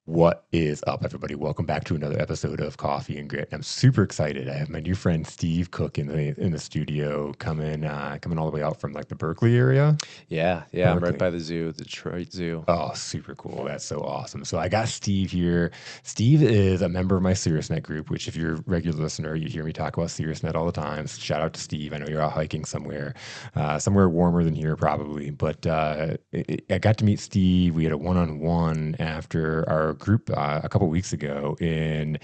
What is up, everybody? Welcome back to another episode of Coffee and Grit. I'm super excited. I have my new friend Steve Koch in the studio, coming all the way out from like the Berkeley area. Yeah, I'm right Berkeley. by the zoo, the Detroit Zoo. Oh, super cool. That's so awesome. So I got Steve here. Steve is a member of my SiriusNet group, which if you're a regular listener, you hear me talk about SiriusNet all the time. So shout out to Steve. I know you're out hiking somewhere warmer than here probably. But I got to meet Steve. We had a one-on-one after our group a couple weeks ago in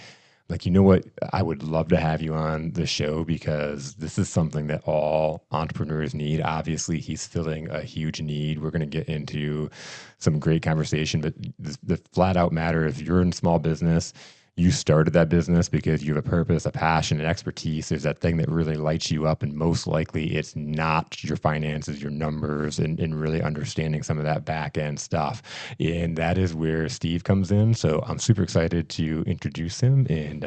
like, you know what? I would love to have you on the show because this is something that all entrepreneurs need. Obviously, he's filling a huge need. We're going to get into some great conversation, but the flat out matter is you're in small business. You started that business because you have a purpose, a passion, and expertise. There's that thing that really lights you up, and most likely it's not your finances, your numbers, and really understanding some of that back end stuff. And that is where Steve comes in. So I'm super excited to introduce him and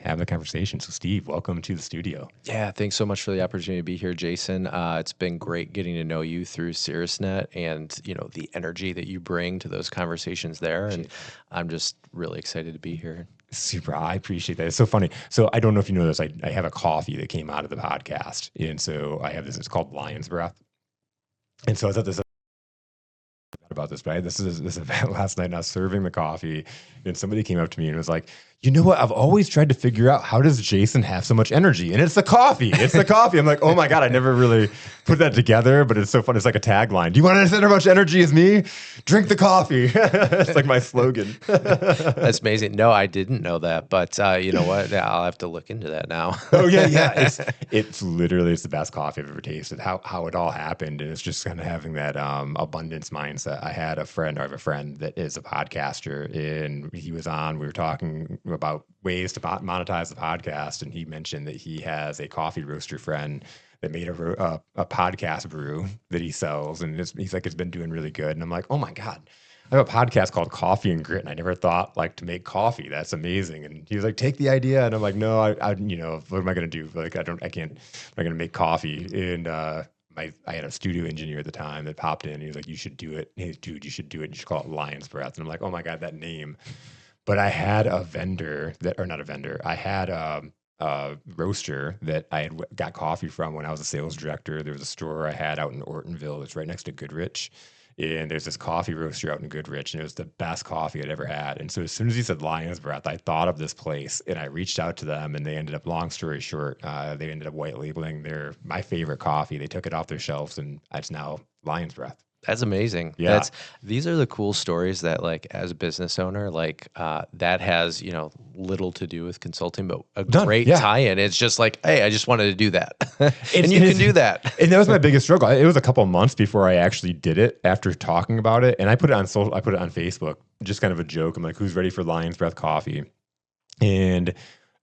have the conversation. So Steve, welcome to the studio. Yeah, thanks so much for the opportunity to be here, Jason. It's been great getting to know you through SiriusNet and the energy that you bring to those conversations there. And I'm just really excited to be here. Super. I appreciate that. It's so funny. So I don't know if you know this. I have a coffee that came out of the podcast. And so I have this, it's called Lion's Breath. And so I thought this about this, but I had this event last night and I was serving the coffee and somebody came up to me and was like, you know what? I've always tried to figure out how does Jason have so much energy? And it's the coffee. It's the coffee. I'm like, oh my God, I never really put that together, but it's so fun. It's like a tagline. Do you want to understand how much energy is me? Drink the coffee. It's like my slogan. That's amazing. No, I didn't know that, but you know what? I'll have to look into that now. Oh yeah. It's literally, it's the best coffee I've ever tasted. How it all happened. And it's just kind of having that abundance mindset. I have a friend that is a podcaster and we were talking about ways to monetize the podcast. And he mentioned that he has a coffee roaster friend that made a podcast brew that he sells. And he's like, it's been doing really good. And I'm like, oh my God, I have a podcast called Coffee and Grit. And I never thought like to make coffee. That's amazing. And he was like, take the idea. And I'm like, no, I what am I going to do? Like, I'm not going to make coffee. And, I had a studio engineer at the time that popped in. And he was like, you should do it. Hey, dude, you should do it. You should call it Lion's Breath. And I'm like, oh my God, that name. But I had a vendor I had a roaster that I had got coffee from when I was a sales director. There was a store I had out in Ortonville. It's right next to Goodrich. And there's this coffee roaster out in Goodrich, and it was the best coffee I'd ever had. And so as soon as he said Lion's Breath, I thought of this place, and I reached out to them, and they ended up, long story short, they ended up white labeling my favorite coffee. They took it off their shelves, and it's now Lion's Breath. That's amazing. Yeah. These are the cool stories that like as a business owner, like that has, little to do with consulting, but a great tie-in. It's just like, hey, I just wanted to do that. And you can do that. And that was my biggest struggle. It was a couple of months before I actually did it after talking about it. And I put it on Facebook, just kind of a joke. I'm like, who's ready for Lion's Breath coffee? And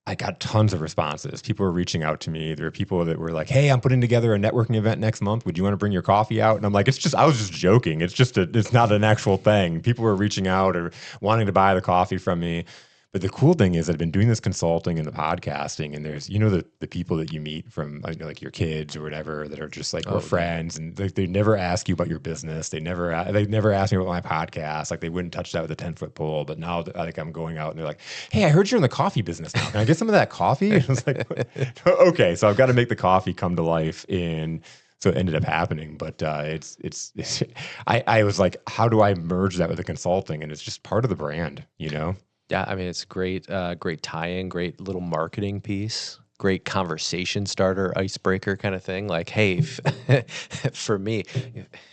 I got tons of responses. People were reaching out to me. There were people that were like, hey, I'm putting together a networking event next month. Would you want to bring your coffee out? And I'm like, I was just joking. It's not an actual thing. People were reaching out or wanting to buy the coffee from me. But the cool thing is I've been doing this consulting and the podcasting, and there's, the people that you meet from like your kids or whatever that are just like, we're friends, and they never ask you about your business. They never ask me about my podcast. Like they wouldn't touch that with a 10-foot pole. But now like I'm going out and they're like, hey, I heard you're in the coffee business now. Can I get some of that coffee? And I was like, okay, so I've got to make the coffee come to life. And so it ended up happening, but I was like, how do I merge that with the consulting? And it's just part of the brand, Yeah, I mean, it's great tie-in, great little marketing piece, great conversation starter, icebreaker kind of thing. Like, hey, for me,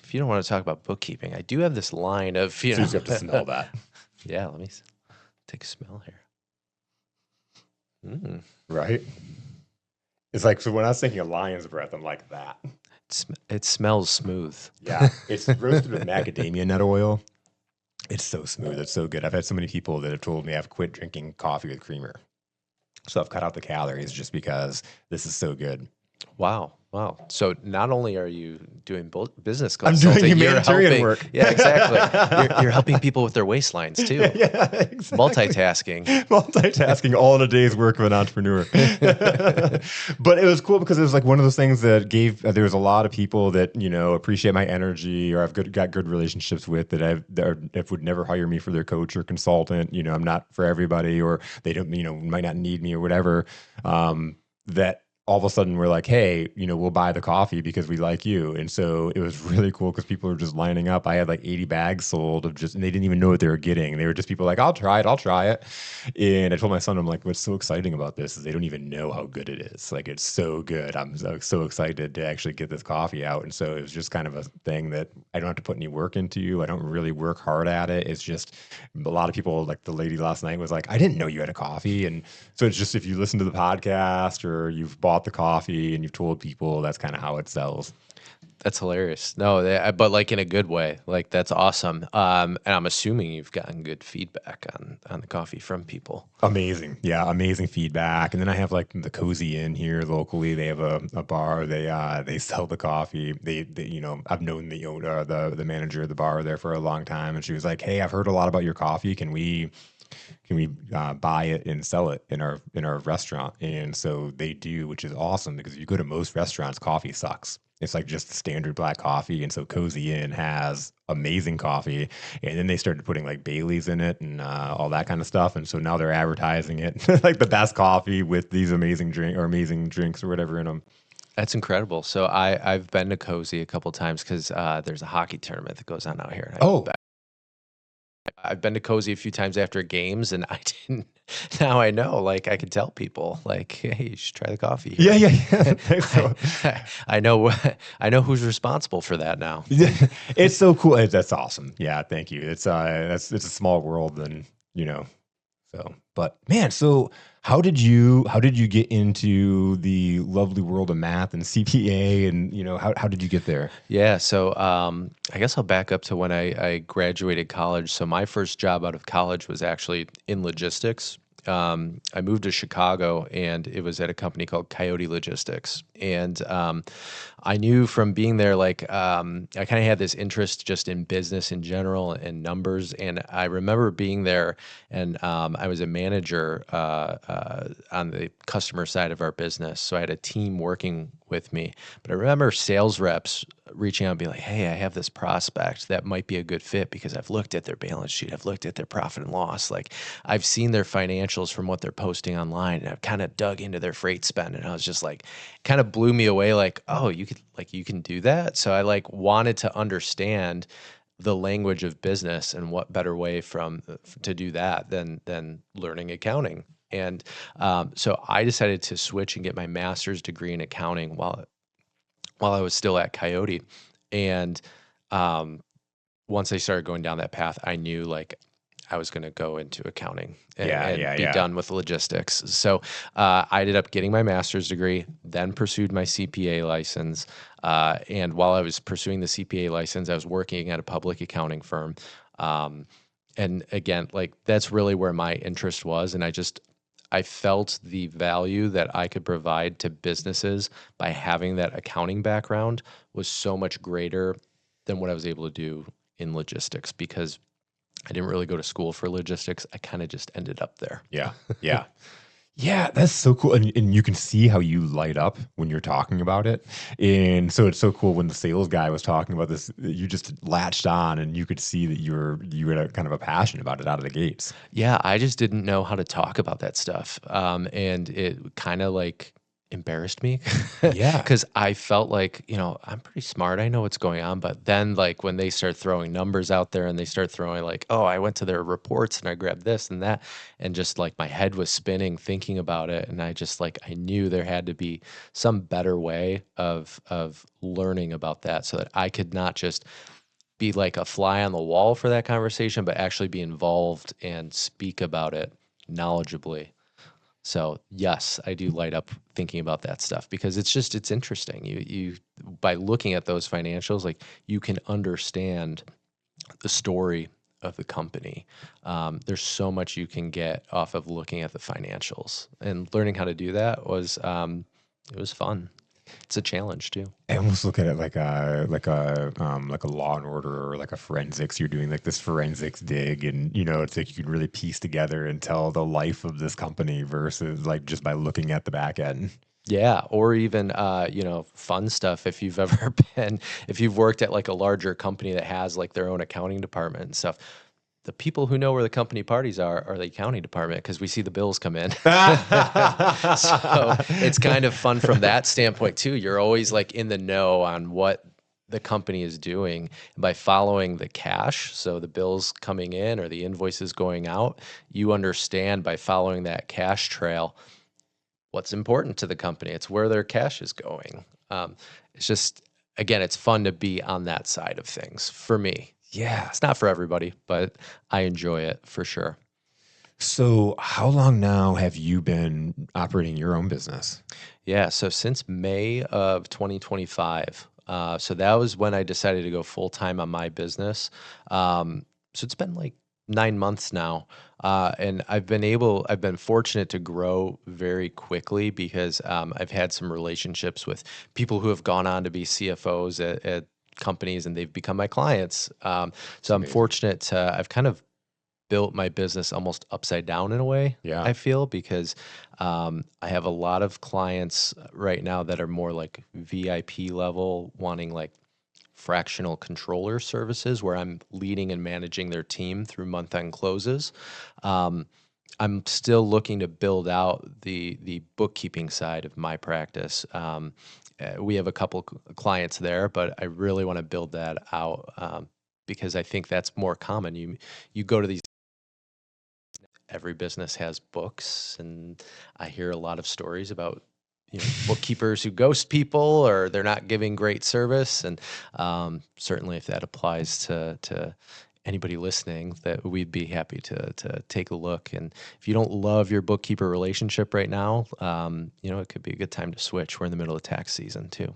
if you don't want to talk about bookkeeping, I do have this line of, So you just have to smell that. Yeah, let me take a smell here. Right? It's like, so when I was thinking of Lion's Breath, I'm like that. It smells smooth. Yeah, it's roasted with macadamia nut oil. It's so smooth. It's so good. I've had so many people that have told me I've quit drinking coffee with creamer. So I've cut out the calories just because this is so good. Wow. Wow. So not only are you doing business I'm doing consulting, you're humanitarian helping. work. Yeah, exactly. You're helping people with their waistlines too. Yeah, exactly. Multitasking. Multitasking all in a day's work of an entrepreneur. But it was cool because it was like one of those things that gave, there was a lot of people that, appreciate my energy or got good relationships with that would never hire me for their coach or consultant. I'm not for everybody, or they don't, might not need me or whatever. That all of a sudden we're like, hey, we'll buy the coffee because we like you. And so it was really cool because people were just lining up. I had like 80 bags sold and they didn't even know what they were getting. They were just people like, I'll try it. And I told my son, I'm like, what's so exciting about this is they don't even know how good it is. Like, it's so good. I'm so excited to actually get this coffee out. And so it was just kind of a thing that I don't have to put any work into. I don't really work hard at it. It's just a lot of people, like the lady last night was like, I didn't know you had a coffee. And so it's just, if you listen to the podcast or you've bought the coffee and you've told people, that's kind of how it sells. That's hilarious. No, but like in a good way. Like that's awesome. And I'm assuming you've gotten good feedback on the coffee from people. Amazing. Yeah, amazing feedback. And then I have like the Cozy Inn here locally. They have a bar. They sell the coffee. I've known the owner, the manager of the bar there for a long time, and she was like, "Hey, I've heard a lot about your coffee. Can we buy it and sell it in our restaurant?" And so they do, which is awesome because if you go to most restaurants, coffee sucks. It's like just standard black coffee. And so Cozy Inn has amazing coffee. And then they started putting like Baileys in it and all that kind of stuff. And so now they're advertising it like the best coffee with these amazing drinks or whatever in them. That's incredible. So I've been to Cozy a couple times because there's a hockey tournament that goes on out here, and I go Oh, back. I've been to Cozy a few times after games, and I didn't. Now I know. Like I could tell people, like, hey, you should try the coffee yeah, here. yeah, yeah. So, I know. I know who's responsible for that now. it's so cool. That's awesome. Yeah, thank you. It's a small world, and so, but man, so how did you get into the lovely world of math and CPA, and how did you get there? Yeah, so I guess I'll back up to when I graduated college. So my first job out of college was actually in logistics. I moved to Chicago, and it was at a company called Coyote Logistics. And I knew from being there, like I kind of had this interest just in business in general and numbers. And I remember being there, and I was a manager on the customer side of our business. So I had a team working with me. But I remember sales reps reaching out and being like, hey, I have this prospect that might be a good fit because I've looked at their balance sheet. I've looked at their profit and loss. Like I've seen their financials from what they're posting online, and I've kind of dug into their freight spend. And I was just like, kind of blew me away. Like, oh, you can do that. So I like wanted to understand the language of business, and what better way to do that than learning accounting. And so I decided to switch and get my master's degree in accounting while I was still at Coyote. And um, once I started going down that path, I knew like I was going to go into accounting and, Yeah, and yeah, be yeah. done with logistics. So I ended up getting my master's degree, then pursued my CPA license. And while I was pursuing the CPA license, I was working at a public accounting firm. Um, and again, like that's really where my interest was. And I felt the value that I could provide to businesses by having that accounting background was so much greater than what I was able to do in logistics, because I didn't really go to school for logistics. I kind of just ended up there. Yeah, yeah. Yeah, that's so cool. And you can see how you light up when you're talking about it. And so it's so cool when the sales guy was talking about this, you just latched on and you could see that you had a kind of a passion about it out of the gates. Yeah, I just didn't know how to talk about that stuff. And it kind of like embarrassed me Yeah. because I felt like, I'm pretty smart. I know what's going on. But then, like, when they start throwing numbers out there and they start throwing, like, oh, I went to their reports and I grabbed this and that, and just like my head was spinning thinking about it. And I just like, I knew there had to be some better way of learning about that so that I could not just be like a fly on the wall for that conversation, but actually be involved and speak about it knowledgeably. So yes, I do light up thinking about that stuff because it's interesting. You by looking at those financials, like you can understand the story of the company. There's so much you can get off of looking at the financials, and learning how to do that was it was fun. It's a challenge too. I almost look at it like a Law and Order or like a forensics. You're doing like this forensics dig, and it's like you can really piece together and tell the life of this company versus like just by looking at the back end. Yeah, or even fun stuff. If you've ever if you've worked at like a larger company that has like their own accounting department and stuff, the people who know where the company parties are the accounting department because we see the bills come in. So it's kind of fun from that standpoint too. You're always like in the know on what the company is doing by following the cash. So the bills coming in or the invoices going out, you understand by following that cash trail what's important to the company. It's where their cash is going. It's just, again, it's fun to be on that side of things for me. Yeah. It's not for everybody, but I enjoy it for sure. So, how long now have you been operating your own business? Yeah, so since May of 2025, so that was when I decided to go full time on my business. So it's been like 9 months now, and I've been fortunate to grow very quickly because I've had some relationships with people who have gone on to be CFOs at companies, and they've become my clients. It's So I'm amazing. fortunate to I've kind of built my business almost upside down in a way, Yeah. I feel, because I have a lot of clients right now that are more like VIP level, wanting like fractional controller services where I'm leading and managing their team through month end closes. Um, I'm still looking to build out the bookkeeping side of my practice. We have a couple clients there, but I really want to build that out because I think that's more common. You go to these every business has books, and I hear a lot of stories about bookkeepers who ghost people or they're not giving great service. And certainly if that applies to anybody listening, that we'd be happy to take a look. And if you don't love your bookkeeper relationship right now, it could be a good time to switch. We're in the middle of tax season too.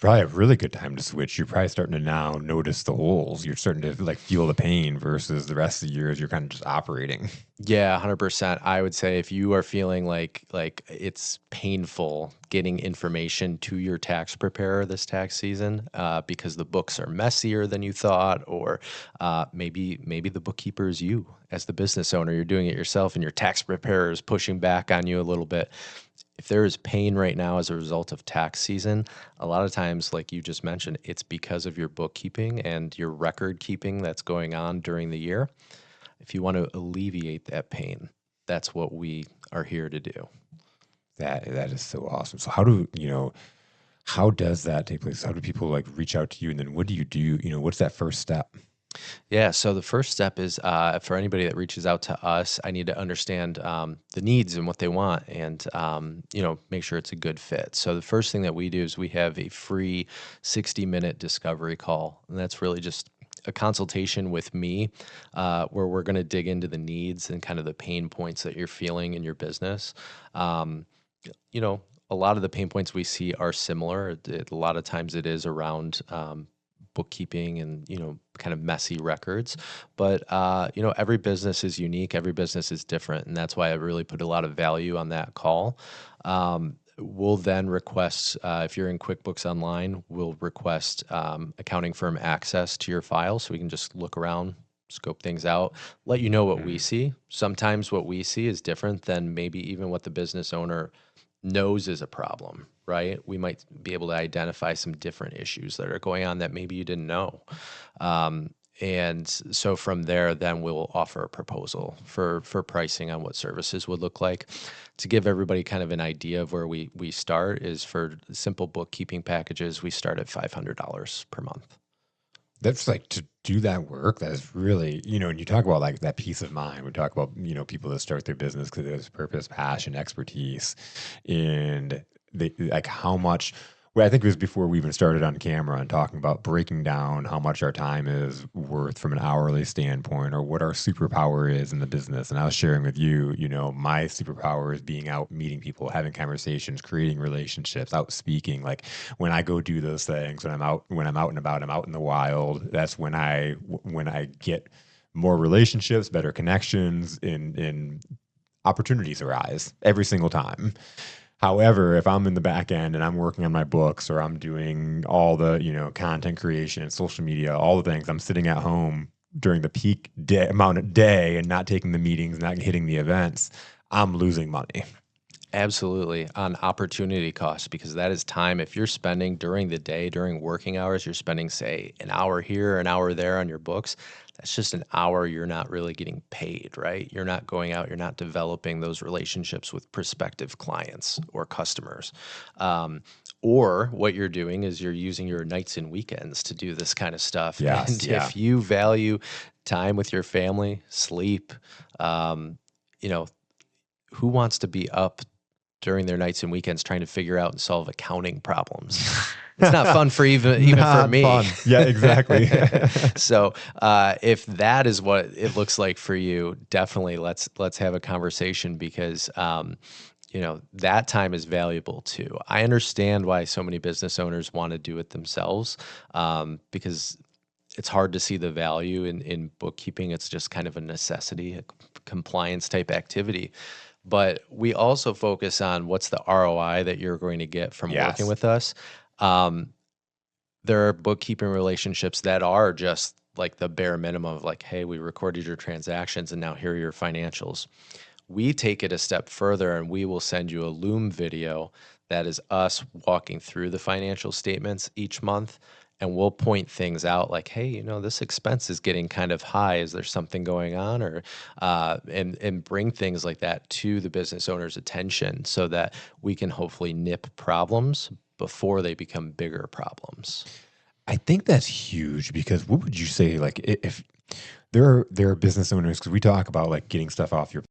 Probably a really good time to switch. You're probably starting to now notice the holes. You're starting to like feel the pain versus the rest of the years you're kind of just operating. Yeah, 100%. I would say if you are feeling like it's painful getting information to your tax preparer this tax season because the books are messier than you thought, or maybe the bookkeeper is you as the business owner. You're doing it yourself, and your tax preparer is pushing back on you a little bit. If there is pain right now as a result of tax season, a lot of times, like you just mentioned, it's because of your bookkeeping and your record keeping that's going on during the year. If you want to alleviate that pain, that's what we are here to do. That is so awesome. So how does that take place? How do people like reach out to you, and then what do you do? What's that first step? Yeah, so the first step is for anybody that reaches out to us, I need to understand the needs and what they want, and make sure it's a good fit. So the first thing that we do is we have a free 60-minute discovery call, and that's really just a consultation with me where we're going to dig into the needs and kind of the pain points that you're feeling in your business. Um, you know, a lot of the pain points we see are similar. A lot of times it is around bookkeeping and kind of messy records, but every business is unique. Every business is different, and that's why I really put a lot of value on that call. We'll then request, if you're in QuickBooks Online, we'll request accounting firm access to your file so we can just look around, scope things out, let you know what we Mm. see. Sometimes what we see is different than maybe even what the business owner knows is a problem, right? We might be able to identify some different issues that are going on that maybe you didn't know. And so from there, then we'll offer a proposal for pricing on what services would look like. To give everybody kind of an idea of where we start is for simple bookkeeping packages, we start at $500 per month. That's like to do that work. That's really, and you talk about like that peace of mind. We talk about, people that start their business because there's purpose, passion, expertise, and they like how much. Well, I think it was before we even started on camera and talking about breaking down how much our time is worth from an hourly standpoint or what our superpower is in the business. And I was sharing with you, my superpower is being out meeting people, having conversations, creating relationships, out speaking. Like when I go do those things, when I'm out and about, I'm out in the wild. That's when I get more relationships, better connections, and opportunities arise every single time. However, if I'm in the back end and I'm working on my books or I'm doing all the, content creation, social media, all the things, I'm sitting at home during the peak day amount of day and not taking the meetings, not hitting the events, I'm losing money. Absolutely, on opportunity cost, because that is time. If you're spending during the day, during working hours, you're spending, say, an hour here, an hour there on your books. That's just an hour you're not really getting paid, right? You're not going out, you're not developing those relationships with prospective clients or customers. Um, or what you're doing is you're using your nights and weekends to do this kind of stuff. Yes, And yeah. if you value time with your family, sleep, um, you know, who wants to be up during their nights and weekends trying to figure out and solve accounting problems? It's not fun for even for Not me. fun. Yeah, exactly. So if that is what it looks like for you, definitely let's have a conversation, because that time is valuable too. I understand why so many business owners want to do it themselves, because it's hard to see the value in bookkeeping. It's just kind of a necessity, a compliance type activity. But we also focus on what's the ROI that you're going to get from working Yes. with us. Um, there are bookkeeping relationships that are just like the bare minimum of like, hey, we recorded your transactions and now here are your financials. We take it a step further and we will send you a Loom video that is us walking through the financial statements each month. And we'll point things out like, hey, this expense is getting kind of high. Is there something going on? Or and bring things like that to the business owner's attention so that we can hopefully nip problems before they become bigger problems. I think that's huge because what would you say, like, if there are business owners, because we talk about like getting stuff off your,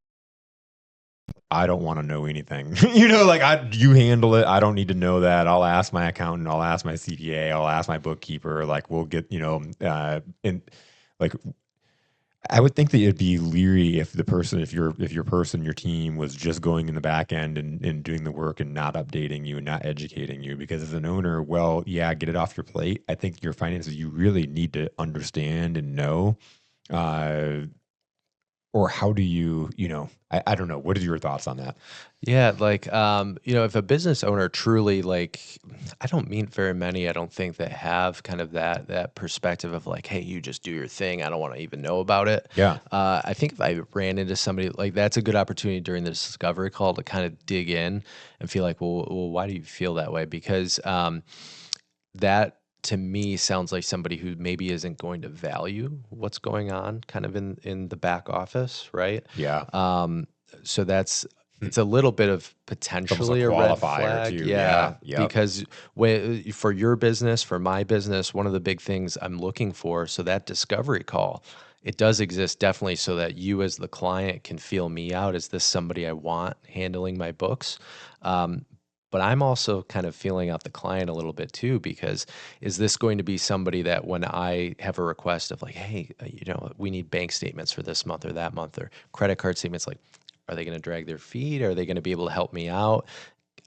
I don't want to know anything. Like you handle it. I don't need to know that. I'll ask my accountant. I'll ask my CPA. I'll ask my bookkeeper. Like we'll get, and like I would think that it'd be leery if the person, your team was just going in the back end and doing the work and not updating you and not educating you. Because as an owner, well, yeah, get it off your plate. I think your finances, you really need to understand and know. Uh, or how do you, I don't know. What are your thoughts on that? Yeah, like if a business owner truly like, I don't meet very many, I don't think, that have kind of that perspective of like, hey, you just do your thing. I don't want to even know about it. Yeah. I think if I ran into somebody like that's a good opportunity during the discovery call to kind of dig in and feel like, well, why do you feel that way? Because that to me sounds like somebody who maybe isn't going to value what's going on kind of in the back office, right? Yeah. Um, so it's a little bit of It's almost a potentially a red qualifier flag. too. Yeah. Yeah, Yep. because for your business, for my business, one of the big things I'm looking for, so that discovery call, it does exist definitely so that you as the client can feel me out. Is this somebody I want handling my books? Um, but I'm also kind of feeling out the client a little bit too, because is this going to be somebody that when I have a request of like, hey, we need bank statements for this month or that month or credit card statements, like, are they going to drag their feet? Are they going to be able to help me out?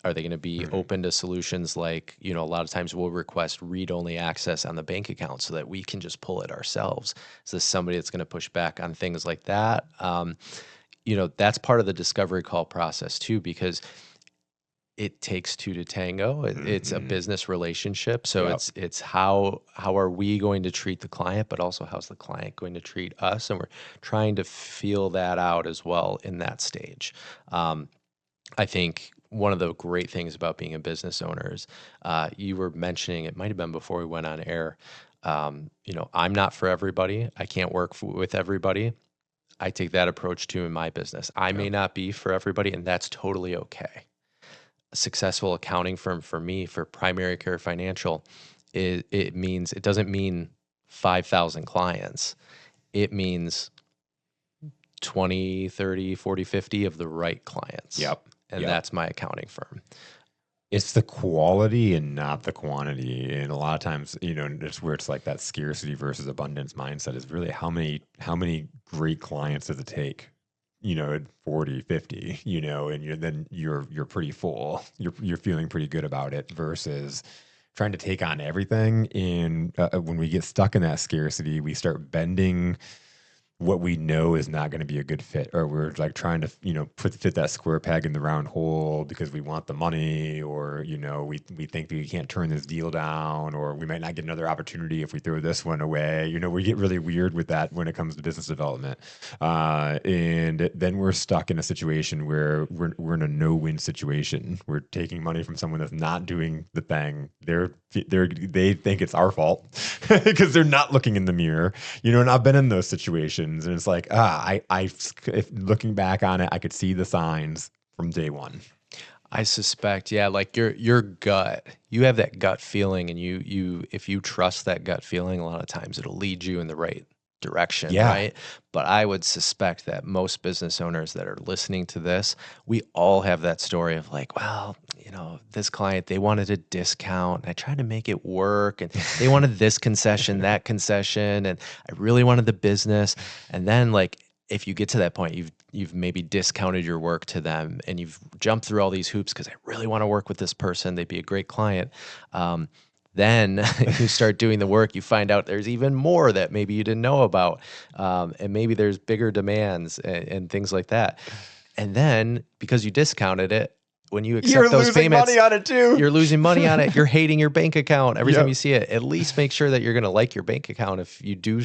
Are they going to be Mhm. open to solutions like, a lot of times we'll request read-only access on the bank account so that we can just pull it ourselves. Is this somebody that's going to push back on things like that? That's part of the discovery call process too, because it takes two to tango. It's a Mhm. business relationship, so Yep. it's how are we going to treat the client, but also how's the client going to treat us, and we're trying to feel that out as well in that stage. Um, I think one of the great things about being a business owner is you were mentioning, it might have been before we went on air. I'm not for everybody. I can't work with everybody. I take that approach too in my business. I may Yep. not be for everybody, and that's totally okay. A successful accounting firm for me, for Primary Care Financial, it doesn't mean 5,000 clients. It means 20, 30, 40, 50 of the right clients. Yep. And Yep. that's my accounting firm. It's the quality and not the quantity. And a lot of times, just where it's like that scarcity versus abundance mindset is really how many great clients does it take? At 40, 50, and you're pretty full. You're feeling pretty good about it versus trying to take on everything. And when we get stuck in that scarcity, we start bending what we know is not going to be a good fit, or we're like trying to, fit that square peg in the round hole because we want the money, or, we think we can't turn this deal down, or we might not get another opportunity if we throw this one away. We get really weird with that when it comes to business development. And then we're stuck in a situation where we're in a no-win situation. We're taking money from someone that's not doing the thing. They think it's our fault because they're not looking in the mirror. And I've been in those situations, and it's like, if looking back on it, I could see the signs from day one. I suspect, yeah, like your gut, you have that gut feeling, and you if you trust that gut feeling, a lot of times it'll lead you in the right direction, Yeah. right? But I would suspect that most business owners that are listening to this, we all have that story of like, well, this client, they wanted a discount and I tried to make it work, and they wanted this concession, that concession, and I really wanted the business. And then like if you get to that point, you've maybe discounted your work to them, and you've jumped through all these hoops because I really want to work with this person. They'd be a great client. Then you start doing the work, you find out there's even more that maybe you didn't know about. And maybe there's bigger demands and things like that. And then because you discounted it, when you accept You're those losing payments, money on it too. you're losing money on it. You're hating your bank account every time Yep. you see it. At least make sure that you're going to like your bank account if you do,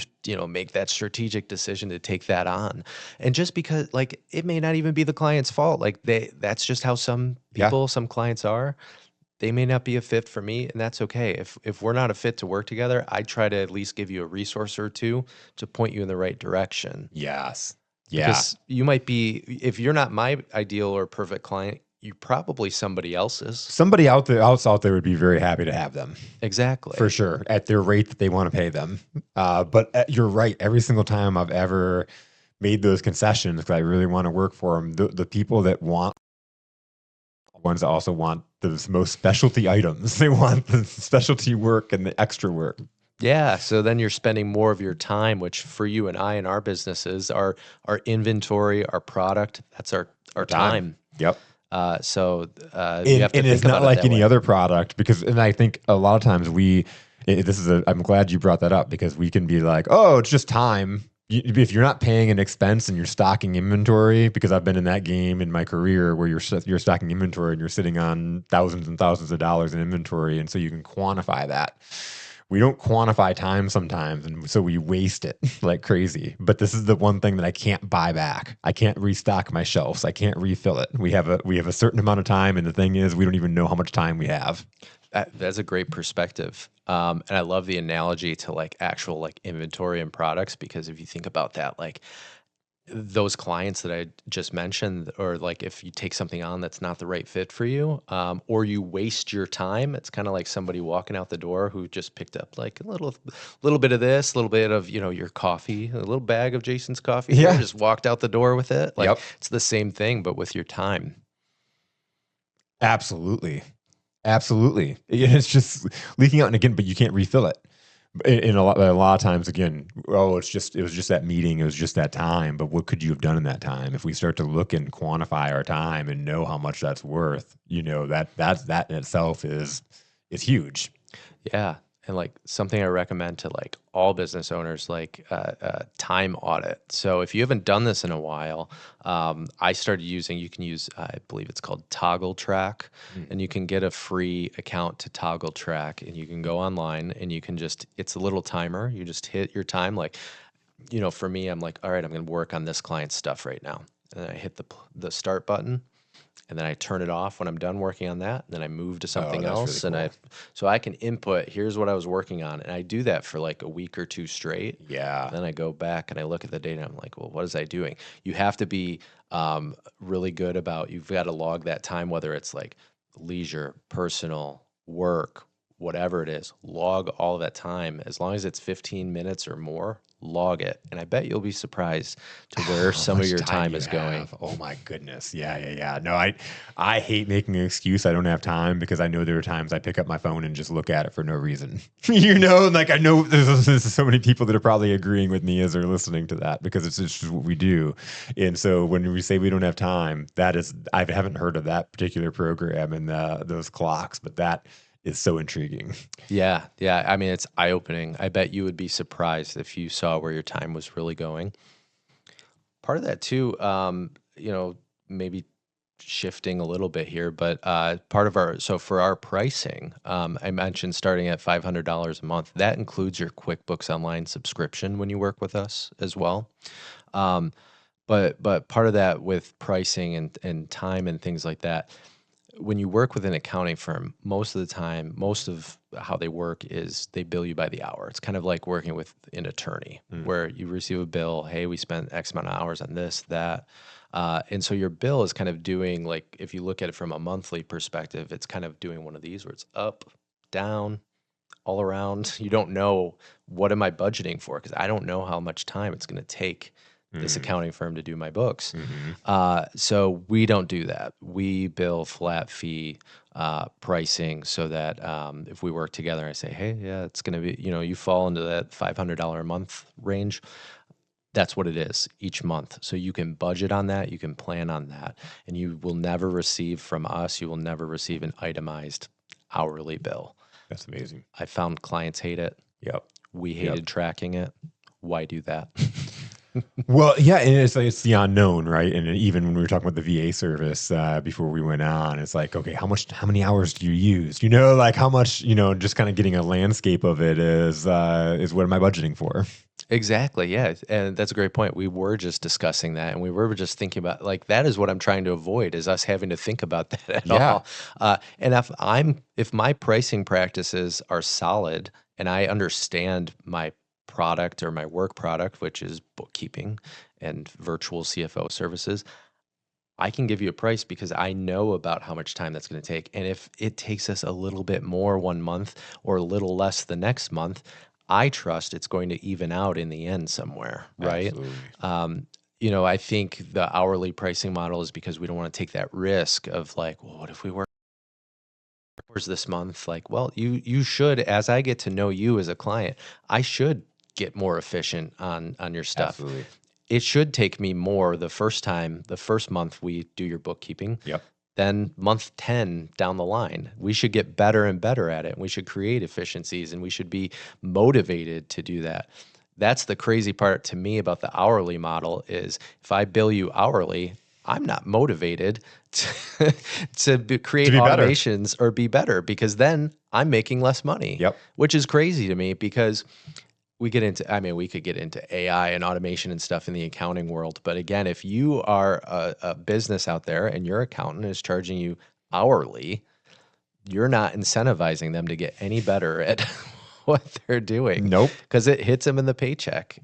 make that strategic decision to take that on. And just because like it may not even be the client's fault. Like that's just how some Yeah. people, some clients are. They may not be a fit for me, and that's okay. If we're not a fit to work together, I try to at least give you a resource or two to point you in the right direction. Yes. Yeah. Because you might be, if you're not my ideal or perfect client, you're probably somebody else's. Somebody else out there would be very happy to have them. Exactly. For sure, at their rate that they want to pay them. But you're right. Every single time I've ever made those concessions, because I really want to work for them, the people that want, ones that also want the most specialty items. They want the specialty work and the extra work. Yeah. So then you're spending more of your time, which for you and I in our businesses, our inventory, our product, that's our time. Yep. So you have to And think it's about not it like that any way. other product, because, and I think a lot of times I'm glad you brought that up, because we can be like, oh, it's just time. If you're not paying an expense and you're stocking inventory, because I've been in that game in my career where you're stocking inventory and you're sitting on thousands and thousands of dollars in inventory, and so you can quantify that. We don't quantify time sometimes, and so we waste it like crazy. But this is the one thing that I can't buy back. I can't restock my shelves. I can't refill it. We have a certain amount of time, and the thing is, we don't even know how much time we have. That's a great perspective. And I love the analogy to like actual like inventory and products, because if you think about that, like those clients that I just mentioned, or like if you take something on that's not the right fit for you, or you waste your time, it's kind of like somebody walking out the door who just picked up like a little bit of this, a little bit of, your coffee, a little bag of Jason's coffee, Yeah. there, just walked out the door with it. Like Yep. it's the same thing, but with your time. Absolutely. Absolutely. It's just leaking out, and again, but you can't refill it. In a lot of times, again, oh, it was just that meeting, it was just that time. But what could you have done in that time? If we start to look and quantify our time and know how much that's worth, that in itself is huge. Yeah. And like something I recommend to like all business owners, like time audit. So if you haven't done this in a while, I started using, you can use, I believe it's called Toggle Track, and you can get a free account to Toggle Track, and you can go online and you can it's a little timer. You just hit your time. Like, for me, I'm like, all right, I'm going to work on this client's stuff right now. And then I hit the start button. And then I turn it off when I'm done working on that. And then I move to something that's else. really And cool. so I can input, here's what I was working on. And I do that for like a week or two straight. Yeah. Then I go back and I look at the data. And I'm like, well, what was I doing? You have to be really good about, you've got to log that time, whether it's like leisure, personal, work, whatever it is, log all of that time. As long as it's 15 minutes or more, log it. And I bet you'll be surprised to where How some of much your time time you is going. have. Oh my goodness. Yeah. No, I hate making an excuse I don't have time, because I know there are times I pick up my phone and just look at it for no reason. Like I know there's so many people that are probably agreeing with me as they're listening to that, because it's just what we do. And so when we say we don't have time, I haven't heard of that particular program and those clocks, but that is so intriguing. Yeah, yeah. I mean, it's eye-opening. I bet you would be surprised if you saw where your time was really going. Part of that too, maybe shifting a little bit here, but part of so for our pricing, I mentioned starting at $500 a month. That includes your QuickBooks Online subscription when you work with us as well. Um, but part of that with pricing and time and things like that, when you work with an accounting firm, most of the time, most of how they work is they bill you by the hour. It's kind of like working with an attorney Mm, where you receive a bill, hey, we spent X amount of hours on this, that. And so your bill is kind of doing, like, if you look at it from a monthly perspective, it's kind of doing one of these where it's up, down, all around. You don't know, what am I budgeting for? Because I don't know how much time it's going to take this mm, accounting firm to do my books. mhm. So we don't do that. We bill flat fee pricing so that if we work together, I say, hey, yeah, it's going to be, you fall into that $500 a month range. That's what it is each month. So you can budget on that, you can plan on that, and you will never receive from us, you will never receive an itemized hourly bill. That's amazing. I found clients hate it. Yep. We Yep. hated tracking it. Why do that? Well, yeah, and it's like it's the unknown, right? And even when we were talking about the VA service before we went on, it's like, okay, how many hours do you use? Like how much, just kind of getting a landscape of it is what am I budgeting for? Exactly. Yeah. And that's a great point. We were just discussing that and we were just thinking about, like, that is what I'm trying to avoid, is us having to think about that at Yeah, all. And if my pricing practices are solid and I understand my product or my work product, which is bookkeeping and virtual CFO services, I can give you a price because I know about how much time that's going to take. And if it takes us a little bit more one month or a little less the next month, I trust it's going to even out in the end somewhere, right? absolutely. I think the hourly pricing model is because we don't want to take that risk of, like, well, what if we work hours this month? Like, well, you should, as I get to know you as a client, I should get more efficient on your stuff. Absolutely. It should take me more the first month we do your bookkeeping, Yep. then month 10 down the line. We should get better and better at it. And we should create efficiencies and we should be motivated to do that. That's the crazy part to me about the hourly model, is if I bill you hourly, I'm not motivated to, To create be better. automations or be better, because then I'm making less money, Yep. which is crazy to me because we could get into AI and automation and stuff in the accounting world. But again, if you are a business out there and your accountant is charging you hourly, you're not incentivizing them to get any better at what they're doing, Nope. because it hits them in the paycheck.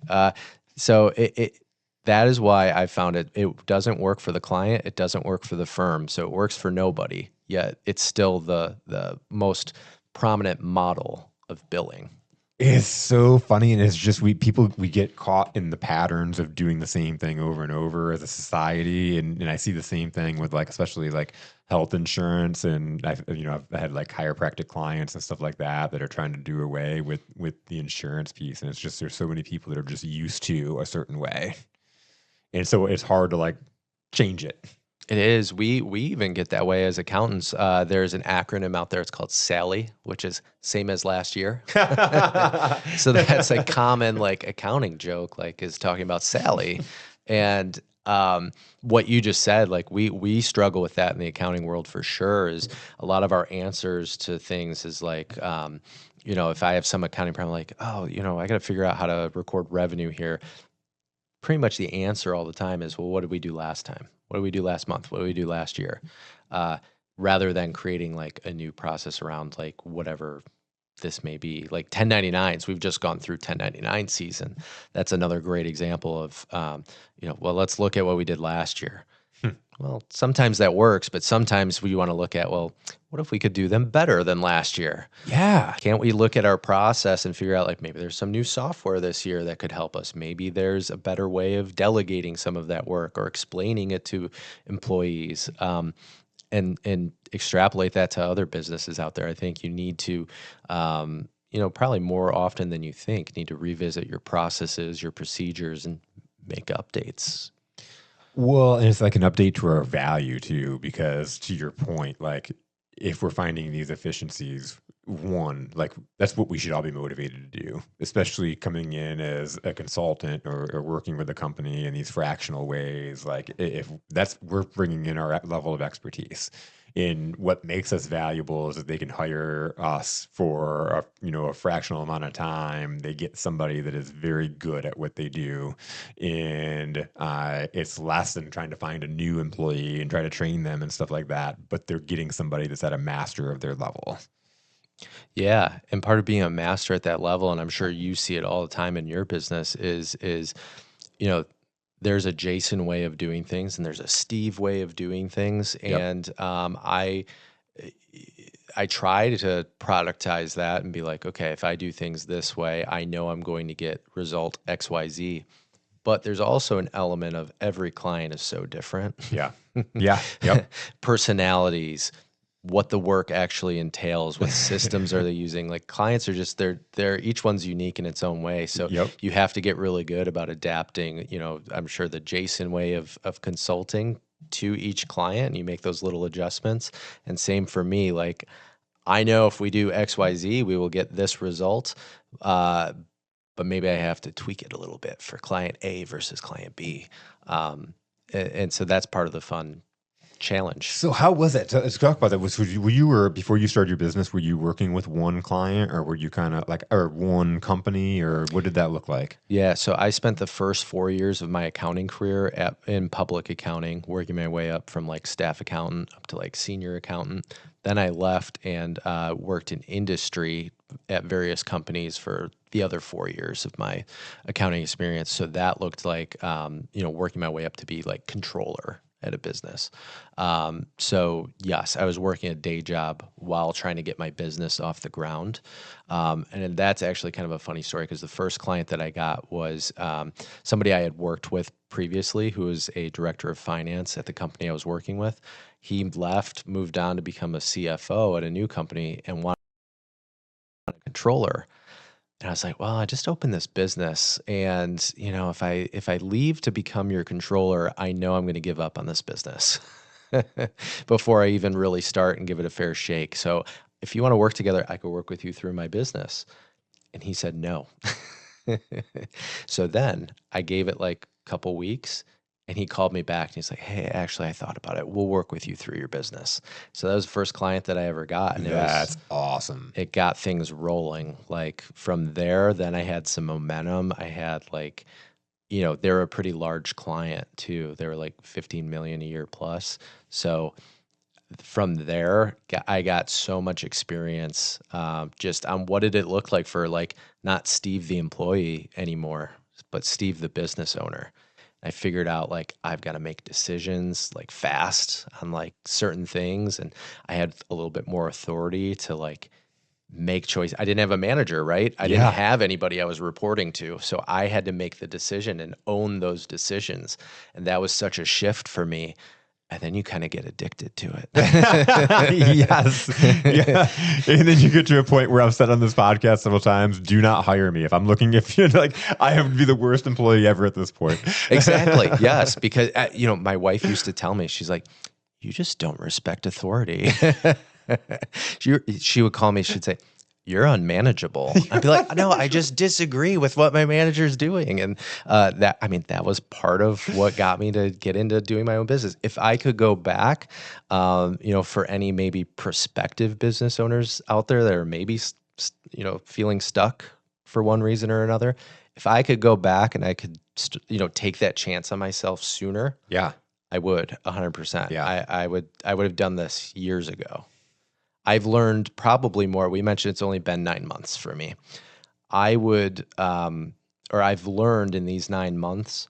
So that is why I found it doesn't work for the client. It doesn't work for the firm. So it works for nobody, yet it's still the most prominent model of billing. It's so funny, and it's just we get caught in the patterns of doing the same thing over and over as a society, and I see the same thing with, like, especially like health insurance, and I've had like chiropractic clients and stuff like that are trying to do away with the insurance piece, and it's just there's so many people that are just used to a certain way, and so it's hard to like change it. It is. We even get that way as accountants. There's an acronym out there. It's called SALLY, which is same as last year. So that's a common, like, accounting joke, like, is talking about Sally. And what you just said, like, we struggle with that in the accounting world for sure. Is a lot of our answers to things is like, if I have some accounting problem, like, oh, I got to figure out how to record revenue here. Pretty much the answer all the time is, well, what did we do last time? What did we do last month? What did we do last year? Uh, Rather than creating like a new process around, like, whatever this may be, like 1099s. We've just gone through 1099 season. That's another great example of, well, let's look at what we did last year. Hmm. Well, sometimes that works, but sometimes we want to look at, well, what if we could do them better than last year? Yeah. Can't we look at our process and figure out, like, maybe there's some new software this year that could help us? Maybe there's a better way of delegating some of that work or explaining it to employees, and extrapolate that to other businesses out there. I think you need to, probably more often than you think, need to revisit your processes, your procedures, and make updates. Well, and it's like an update to our value too, because to your point, like if we're finding these efficiencies, one, like that's what we should all be motivated to do, especially coming in as a consultant or working with a company in these fractional ways. Like if that's we're bringing in our level of expertise. In what makes us valuable is that they can hire us for a fractional amount of time. They get somebody that is very good at what they do, and it's less than trying to find a new employee and try to train them and stuff like that. But they're getting somebody that's at a master of their level. Yeah, and part of being a master at that level, and I'm sure you see it all the time in your business, is you know, there's a Jason way of doing things, and there's a Steve way of doing things, Yep. and I try to productize that and be like, okay, if I do things this way, I know I'm going to get result X, Y, Z. But there's also an element of every client is so different. Yeah. Yeah. Yep. Personalities, what the work actually entails, what systems are they using. Like clients are just they're each one's unique in its own way. So Yep. you have to get really good about adapting, I'm sure the Jason way of consulting to each client, and you make those little adjustments. And same for me, like I know if we do XYZ, we will get this result. But maybe I have to tweak it a little bit for client A versus client B. And so that's part of the fun challenge. So how was that? Let's talk about that. Were you before you started your business, were you working with one client, or were you kind of like, or one company, or what did that look like? Yeah, so I spent the first 4 years of my accounting career in public accounting, working my way up from like staff accountant up to like senior accountant. Then I left and worked in industry at various companies for the other 4 years of my accounting experience. So that looked like, working my way up to be like controller at a business. So yes, I was working a day job while trying to get my business off the ground. And then that's actually kind of a funny story because the first client that I got was somebody I had worked with previously who was a director of finance at the company I was working with. He left, moved on to become a CFO at a new company and wanted a controller. And I was like, well, I just opened this business and, if I leave to become your controller, I know I'm going to give up on this business before I even really start and give it a fair shake. So if you want to work together, I could work with you through my business. And he said no. So then I gave it like a couple weeks and he called me back and he's like, hey, actually, I thought about it. We'll work with you through your business. So that was the first client that I ever got. And That's awesome. it got things rolling. Like from there, then I had some momentum. I had like, they're a pretty large client too. They were like 15 million a year plus. So from there, I got so much experience just on what did it look like for like not Steve the employee anymore, but Steve the business owner. I figured out like I've got to make decisions like fast on like certain things, and I had a little bit more authority to like make choice. I didn't have a manager, right? I didn't Yeah. have anybody I was reporting to, so I had to make the decision and own those decisions, and that was such a shift for me. And then you kind of get addicted to it. Yes. Yeah. And then you get to a point where I've said on this podcast several times, do not hire me. If you're like, I have to be the worst employee ever at this point. Exactly. Yes. Because, my wife used to tell me, she's like, you just don't respect authority. She would call me, she'd say, you're unmanageable. I'd be like, no, I just disagree with what my manager's doing. And that was part of what got me to get into doing my own business. If I could go back, for any maybe prospective business owners out there that are maybe, feeling stuck for one reason or another, if I could go back and I could, take that chance on myself sooner, Yeah. I would 100%. Yeah. I would have done this years ago. I've learned probably more. We mentioned it's only been 9 months for me. I've learned in these 9 months,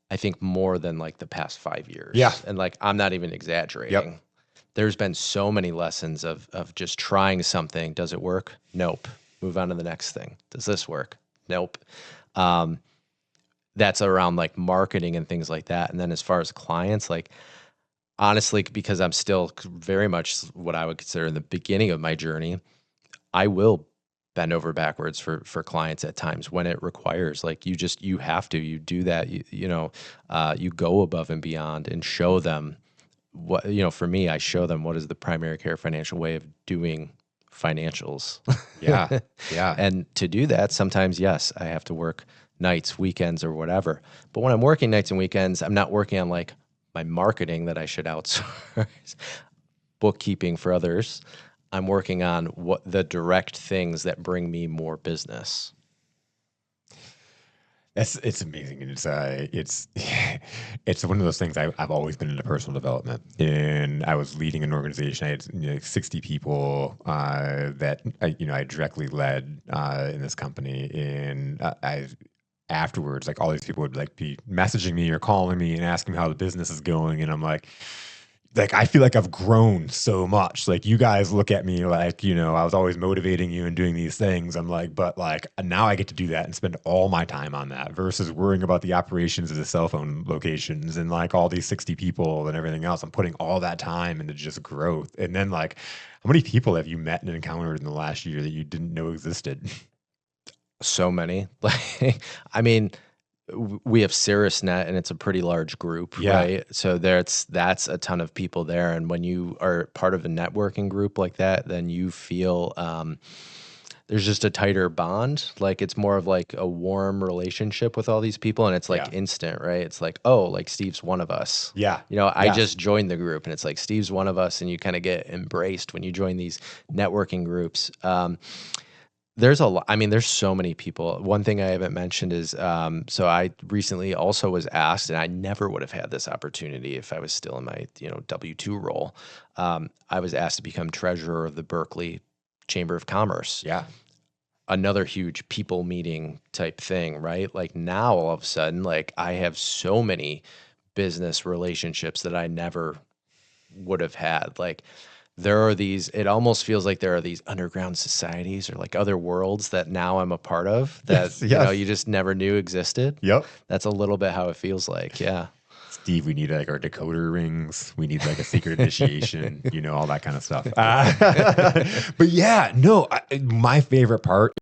I think more than like the past 5 years. Yeah. And like, I'm not even exaggerating. Yep. There's been so many lessons of just trying something. Does it work? Nope. Move on to the next thing. Does this work? Nope. That's around like marketing and things like that. And then as far as clients, like, honestly, because I'm still very much what I would consider in the beginning of my journey, I will bend over backwards for clients at times when it requires. Like you have to, you do that, you go above and beyond and show them what, for me, I show them what is the primary care financial way of doing financials. Yeah. Yeah. And to do that, sometimes, yes, I have to work nights, weekends, or whatever. But when I'm working nights and weekends, I'm not working on like my marketing that I should outsource, bookkeeping for others. I'm working on what the direct things that bring me more business. It's amazing, and it's it's one of those things. I've always been into personal development, and I was leading an organization. I had 60 people that I directly led in this company, and I afterwards, like all these people would like be messaging me or calling me and asking me how the business is going, and I'm like I feel like I've grown so much. Like you guys look at me like, I was always motivating you and doing these things. I'm like, but like now I get to do that and spend all my time on that versus worrying about the operations of the cell phone locations and like all these 60 people and everything else. I'm putting all that time into just growth. And then like how many people have you met and encountered in the last year that you didn't know existed? So many. Like, I mean, we have CirrusNet, and it's a pretty large group, Yeah. right? So that's a ton of people there. And when you are part of a networking group like that, then you feel there's just a tighter bond. Like it's more of like a warm relationship with all these people, and it's like Yeah. instant, right? It's like, oh, like Steve's one of us. Yeah. I Yes. just joined the group, and it's like Steve's one of us, and you kind of get embraced when you join these networking groups. There's a lot. I mean, there's so many people. One thing I haven't mentioned is, so I recently also was asked, and I never would have had this opportunity if I was still in my, W-2 role. I was asked to become treasurer of the Berkeley Chamber of Commerce. Yeah. Another huge people meeting type thing, right? Like now all of a sudden, like I have so many business relationships that I never would have had. Like there are these, it almost feels like there are these underground societies or like other worlds that now I'm a part of that, Yes. Yes. you just never knew existed. Yep. That's a little bit how it feels like. Yeah. Steve, we need like our decoder rings. We need like a secret initiation, all that kind of stuff. But yeah, no, my favorite part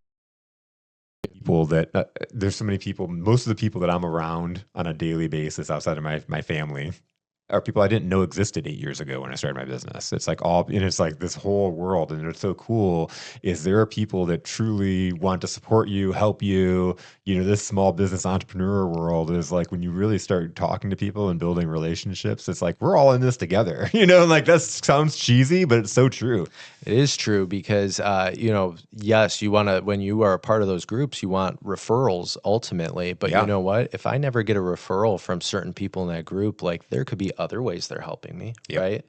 people that there's so many people, most of the people that I'm around on a daily basis outside of my family are people I didn't know existed 8 years ago when I started my business. It's like and it's like this whole world. And it's so cool is there are people that truly want to support you, help you. This small business entrepreneur world is like when you really start talking to people and building relationships, it's like we're all in this together, like that sounds cheesy, but it's so true. It is true because, yes, you want to, when you are a part of those groups, you want referrals ultimately. But you Yeah. know what? If I never get a referral from certain people in that group, like there could be other ways they're helping me, Yep. right?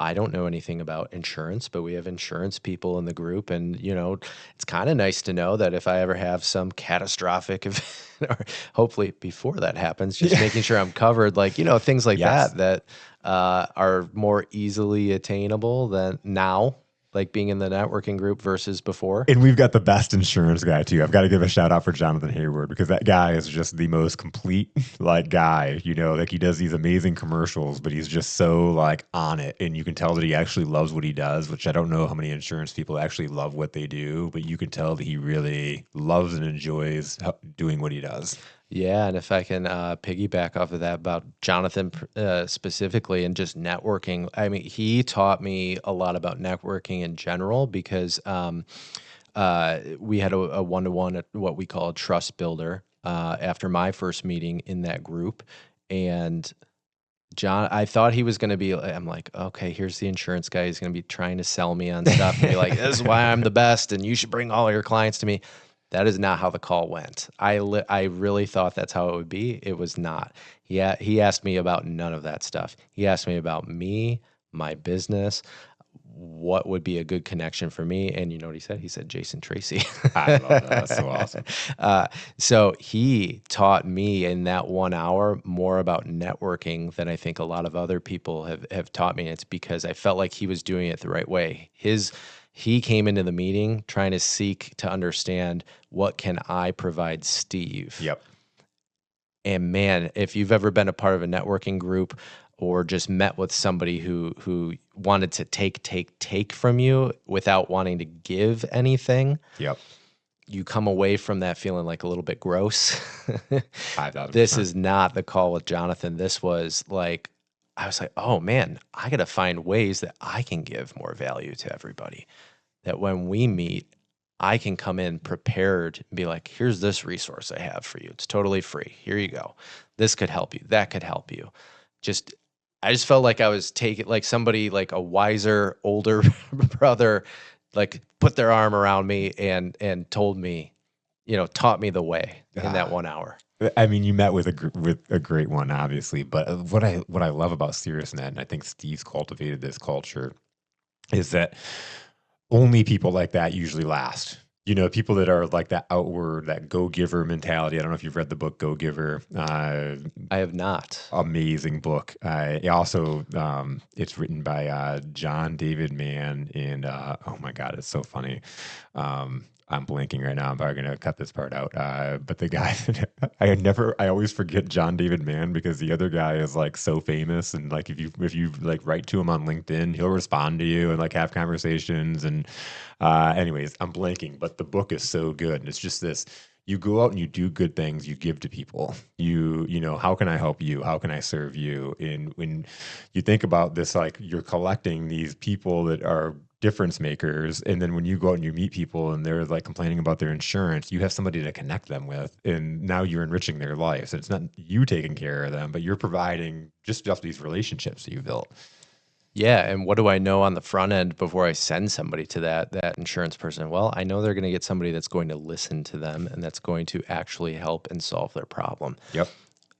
I don't know anything about insurance, but we have insurance people in the group. And, it's kind of nice to know that if I ever have some catastrophic event, or hopefully before that happens, just making sure I'm covered, like, things like Yes. that are more easily attainable than now, like being in the networking group versus before. And we've got the best insurance guy too. I've got to give a shout out for Jonathan Hayward because that guy is just the most complete like guy, like he does these amazing commercials, but he's just so like on it. And you can tell that he actually loves what he does, which I don't know how many insurance people actually love what they do, but you can tell that he really loves and enjoys doing what he does. Yeah, and if I can piggyback off of that about Jonathan specifically and just networking, I mean, he taught me a lot about networking in general because we had a one-to-one, what we call a trust builder, after my first meeting in that group. And John, I thought he was going to be, I'm like, okay, here's the insurance guy. He's going to be trying to sell me on stuff and be like, this is why I'm the best and you should bring all your clients to me. That is not how the call went. I really thought that's how it would be. It was not. Yeah, he asked me about none of that stuff. He asked me about me, my business, what would be a good connection for me. And you know what he said? He said, Jason Tracy. I love that. That's so awesome. So he taught me in that 1 hour more about networking than I think a lot of other people have taught me. It's because I felt like he was doing it the right way. He came into the meeting trying to seek to understand what can I provide Steve. Yep. And man, if you've ever been a part of a networking group or just met with somebody who wanted to take from you without wanting to give anything, Yep. you come away from that feeling like a little bit gross. 5,000%. This is not the call with Jonathan. This was like, I was like, oh man, I got to find ways that I can give more value to everybody. That when we meet, I can come in prepared and be like, here's this resource I have for you. It's totally free. Here you go. This could help you. That could help you. Just, I just felt like I was taking, like somebody, like a wiser, older brother, like put their arm around me and told me, taught me the way in that Ah, 1 hour. I mean, you met with with a great one, obviously. But what I love about SeriousNet, and I think Steve's cultivated this culture, is that only people like that usually last. People that are like that outward, that go giver mentality. I don't know if you've read the book Go Giver. I have not. Amazing book. It also, it's written by John David Mann, and oh my god, it's so funny. I'm blanking right now. I'm probably gonna cut this part out. But the guy, I always forget John David Mann because the other guy is like so famous, and like if you like write to him on LinkedIn, he'll respond to you and like have conversations. And anyways, I'm blanking, but the book is so good, and it's just this. You go out and you do good things, you give to people. How can I help you? How can I serve you? And when you think about this, like you're collecting these people that are difference makers, and then when you go out and you meet people and they're like complaining about their insurance, you have somebody to connect them with, and now you're enriching their life. So it's not you taking care of them, but you're providing just these relationships that you built. Yeah, and what do I know on the front end before I send somebody to that insurance person? Well, I know they're going to get somebody that's going to listen to them and that's going to actually help and solve their problem. Yep.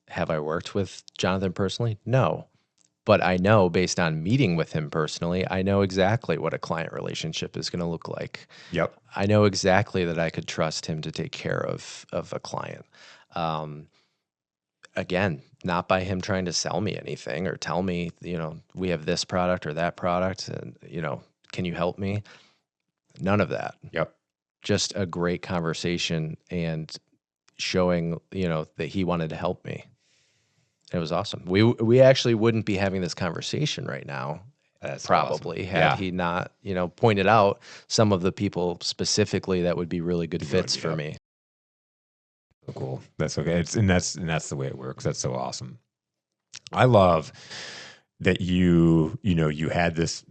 Have I worked with Jonathan personally? No. But I know based on meeting with him personally, I know exactly what a client relationship is going to look like. Yep. I know exactly that I could trust him to take care of a client. Um, Again, not by him trying to sell me anything or tell me, we have this product or that product and, can you help me? None of that. Yep. Just a great conversation and showing, that he wanted to help me. It was awesome. We actually wouldn't be having this conversation right now, That's awesome. probably, had Yeah. he not, pointed out some of the people specifically that would be really good People would fits meet for up. me. So cool. That's okay. And that's the way it works. That's so awesome. I love that you had this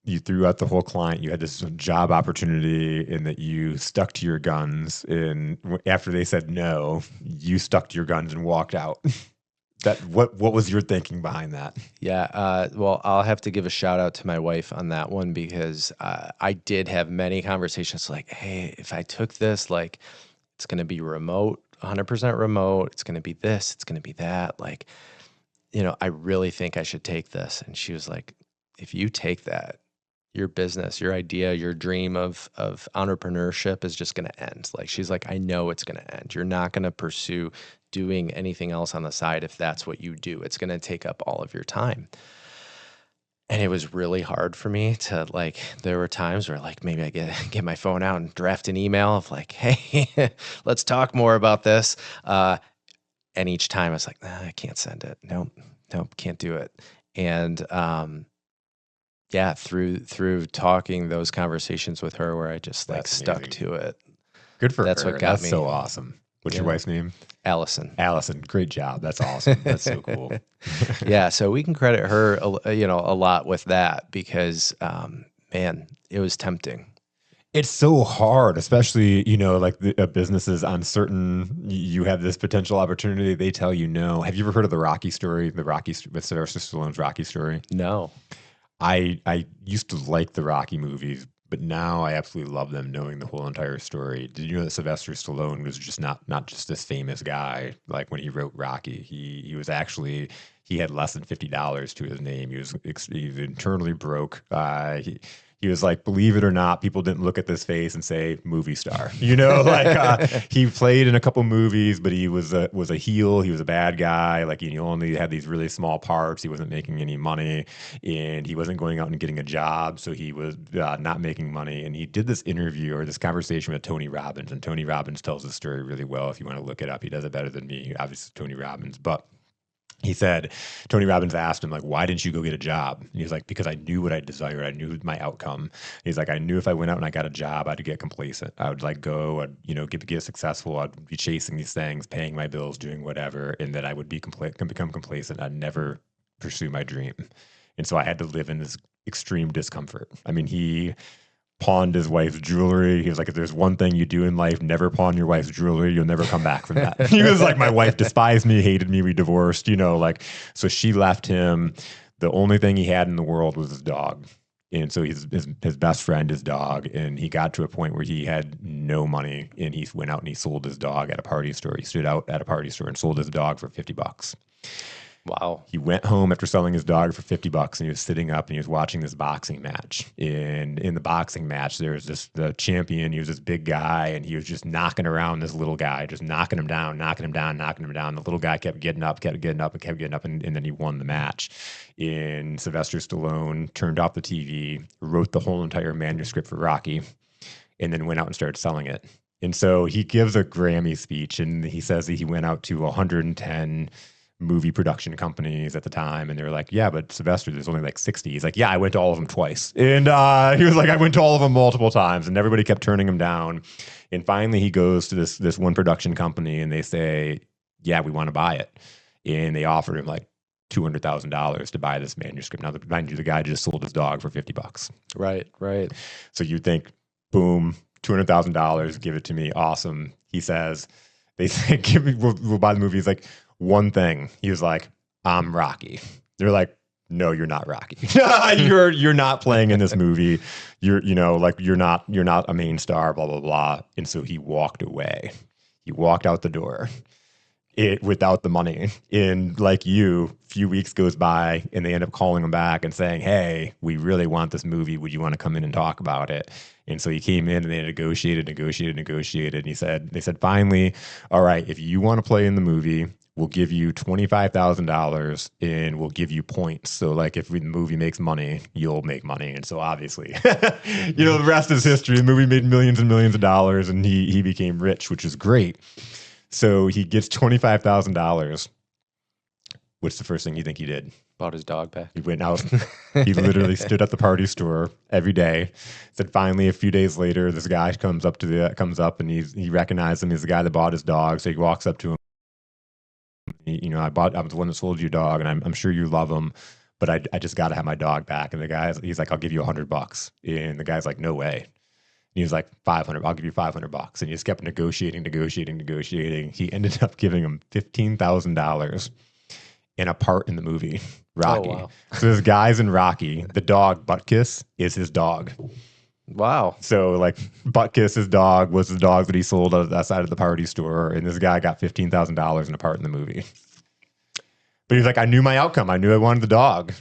you threw out the whole client, you had this job opportunity, and that you stuck to your guns, and after they said no, you stuck to your guns and walked out. That what was your thinking behind that? Yeah, well, I'll have to give a shout out to my wife on that one because I did have many conversations like, hey, if I took this, like, it's going to be remote, 100% remote. It's going to be this, it's going to be that. Like, I really think I should take this. And she was like, if you take that, your business, your idea, your dream of entrepreneurship is just going to end. Like, she's like, I know it's going to end. You're not going to pursue doing anything else on the side if that's what you do. It's going to take up all of your time. And it was really hard for me to, like, there were times where like maybe I get my phone out and draft an email of like, hey, let's talk more about this. And each time I was like, nah, I can't send it. Nope, can't do it. And yeah, through talking those conversations with her where I just like That's stuck amazing. to it. Good for That's what her. got That's me. so awesome. What's your Yeah. wife's name? Allison. Allison. Great job. That's awesome. That's so cool. Yeah, so we can credit her, a lot with that because, man, it was tempting. It's so hard, especially, like businesses on certain, you have this potential opportunity, they tell you no. Have you ever heard of the Rocky story, with Sylvester Stallone's Rocky story? No. I used to like the Rocky movies, but now I absolutely love them, knowing the whole entire story. Did you know that Sylvester Stallone was just not just this famous guy? Like when he wrote Rocky, he was actually, he had less than $50 to his name. He was internally broke. He was like, believe it or not, people didn't look at this face and say movie star. He played in a couple movies, but he was a heel. He was a bad guy. Like he only had these really small parts. He wasn't making any money, and he wasn't going out and getting a job, so he was not making money. And he did this interview or this conversation with Tony Robbins, and Tony Robbins tells the story really well. If you want to look it up, he does it better than me. Obviously, Tony Robbins, but he said, Tony Robbins asked him, like, why didn't you go get a job? And he was like, because I knew what I desired. I knew my outcome. He's like, I knew if I went out and I got a job, I'd get complacent. I would like go, I'd, get successful. I'd be chasing these things, paying my bills, doing whatever. And then I would become complacent. I'd never pursue my dream. And so I had to live in this extreme discomfort. I mean, he pawned his wife's jewelry. He was like, if there's one thing you do in life, never pawn your wife's jewelry. You'll never come back from that. He was like, my wife despised me, hated me. We divorced, like, so she left him. The only thing he had in the world was his dog. And so his best friend, his dog, and he got to a point where he had no money, and he went out and he sold his dog at a party store. He stood out at a party store and sold his dog for $50. Wow. He went home after selling his dog for $50, and he was sitting up and he was watching this boxing match. And in the boxing match, there was the champion. He was this big guy, and he was just knocking around this little guy, just knocking him down, knocking him down, knocking him down. The little guy kept getting up, and then he won the match. And Sylvester Stallone turned off the TV, wrote the whole entire manuscript for Rocky, and then went out and started selling it. And so he gives a Grammy speech, and he says that he went out to 110 movie production companies at the time, and they were like, yeah, but Sylvester, there's only like 60. He's like, yeah, I went to all of them twice. And he was like, I went to all of them multiple times, and everybody kept turning him down. And finally he goes to this one production company, and they say, yeah, we want to buy it. And they offered him like $200,000 to buy this manuscript. Now, mind you, the guy just sold his dog for $50. Right. So you think, boom, $200,000, give it to me. Awesome. He says, they say, we'll buy the movie. He's like, one thing. He was like, I'm Rocky. They're like, no, you're not Rocky. you're not playing in this movie. You're not a main star, blah, blah, blah. And so he walked away. He walked out the door without the money. And like you, a few weeks goes by, and they end up calling him back and saying, hey, we really want this movie. Would you want to come in and talk about it? And so he came in, and they negotiated. And they said, finally, all right, if you want to play in the movie, we'll give you $25,000 and we'll give you points. So like if the movie makes money, you'll make money. And so obviously, the rest is history. The movie made millions and millions of dollars, and he became rich, which is great. So he gets $25,000. What's the first thing you think he did? Bought his dog back. He went out. He literally stood at the party store every day. Said finally, a few days later, this guy comes up and he recognized him. He's the guy that bought his dog. So he walks up to him. I was the one that sold you a dog, and I'm sure you love him, but I just got to have my dog back. And he's like, I'll give you $100. And the guy's like, no way. And he was like, 500. I'll give you $500. And he just kept negotiating. He ended up giving him $15,000 in a part in the movie Rocky. Oh, wow. So this guy's in Rocky. The dog Buttkiss is his dog. Wow. So like Buttkiss, his dog, was the dog that he sold outside of the party store, and this guy got $15,000 in a part in the movie. But he's like, I knew my outcome. I knew I wanted the dog.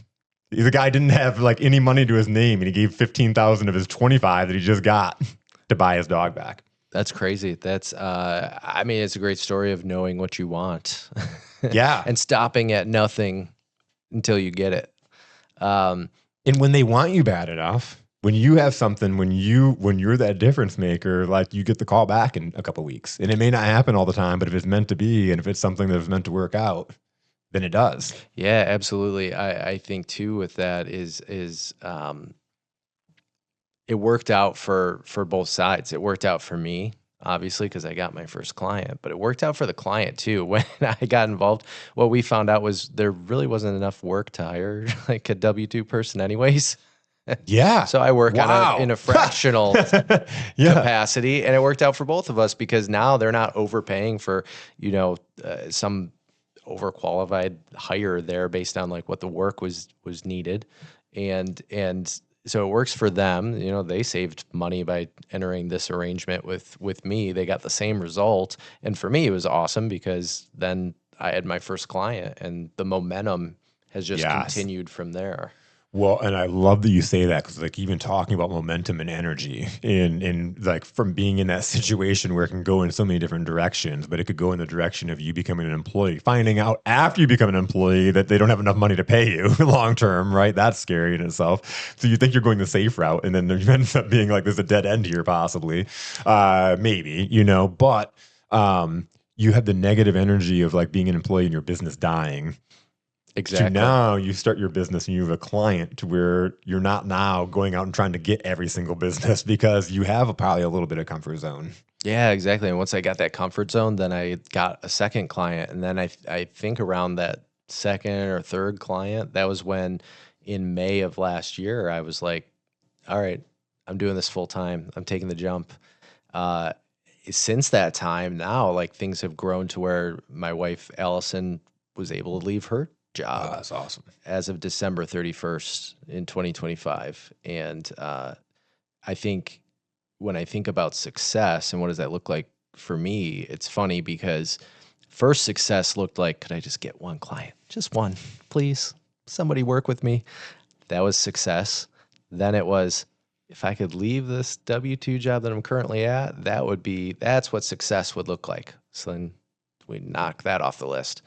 The guy didn't have like any money to his name, and he gave $15,000 of his $25,000 that he just got to buy his dog back. That's crazy. That's it's a great story of knowing what you want. Yeah. And stopping at nothing until you get it. And when they want you bad enough, when you have something, when you're that difference maker, like you get the call back in a couple of weeks. And it may not happen all the time, but if it's meant to be, and if it's something that was meant to work out, then it does. Yeah, absolutely. I think too with that is it worked out for both sides. It worked out for me, obviously, because I got my first client, but it worked out for the client too. When I got involved, what we found out was there really wasn't enough work to hire like a W-2 person anyways. Yeah. So I work in a fractional capacity, and it worked out for both of us because now they're not overpaying for, some overqualified hire there based on like what the work was needed. And so it works for them. They saved money by entering this arrangement with me. They got the same result. And for me, it was awesome because then I had my first client, and the momentum has just continued from there. Well, and I love that you say that, because like even talking about momentum and energy and like from being in that situation where it can go in so many different directions, but it could go in the direction of you becoming an employee, finding out after you become an employee that they don't have enough money to pay you long term, right? That's scary in itself. So you think you're going the safe route, and then there ends up being like there's a dead end here possibly, maybe, but you have the negative energy of like being an employee and your business dying. Exactly. So now you start your business and you have a client to where you're not now going out and trying to get every single business because you have probably a little bit of comfort zone. Yeah, exactly. And once I got that comfort zone, then I got a second client. And then I think around that second or third client. That was when in May of last year, I was like, all right, I'm doing this full time. I'm taking the jump. Uh, since that time now, like things have grown to where my wife, Allison, was able to leave her Oh, job that's awesome. as of December 31st in 2025. And I think when I think about success and what does that look like for me, it's funny because first success looked like, could I just get one client? Just one, please. Somebody work with me. That was success. Then it was, if I could leave this W-2 job that I'm currently at, that's what success would look like. So then we knock that off the list.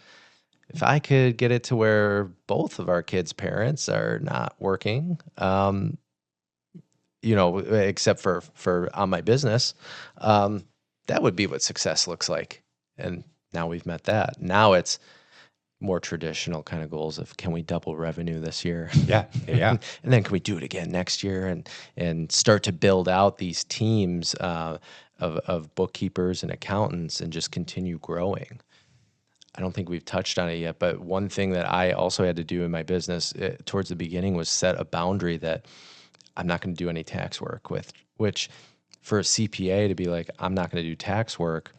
If I could get it to where both of our kids' parents are not working, except for on my business, that would be what success looks like. And now we've met that. Now it's more traditional kind of goals of, can we double revenue this year? Yeah. Yeah. And then can we do it again next year and start to build out these teams of bookkeepers and accountants and just continue growing. I don't think we've touched on it yet, but one thing that I also had to do in my business towards the beginning was set a boundary that I'm not going to do any tax work with, which for a CPA to be like, I'm not going to do tax work.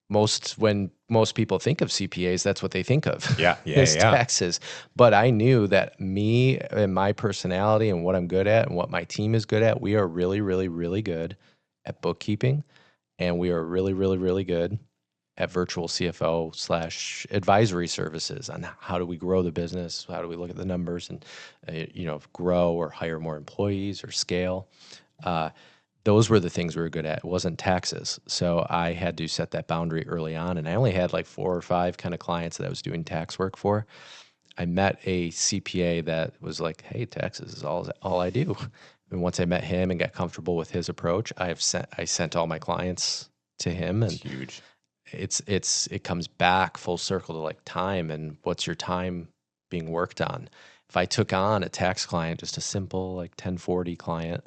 When most people think of CPAs, that's what they think of. Yeah. Is taxes. But I knew that me and my personality and what I'm good at and what my team is good at, we are really, really, really good at bookkeeping, and we are really, really, really good at virtual CFO / advisory services on how do we grow the business, how do we look at the numbers and grow or hire more employees or scale. Those were the things we were good at. It wasn't taxes. So I had to set that boundary early on. And I only had like 4 or 5 kind of clients that I was doing tax work for. I met a CPA that was like, hey, taxes is all I do. And once I met him and got comfortable with his approach, I sent all my clients to him. And It's huge. it comes back full circle to like time and what's your time being worked on. If I took on a tax client, just a simple like 1040 client,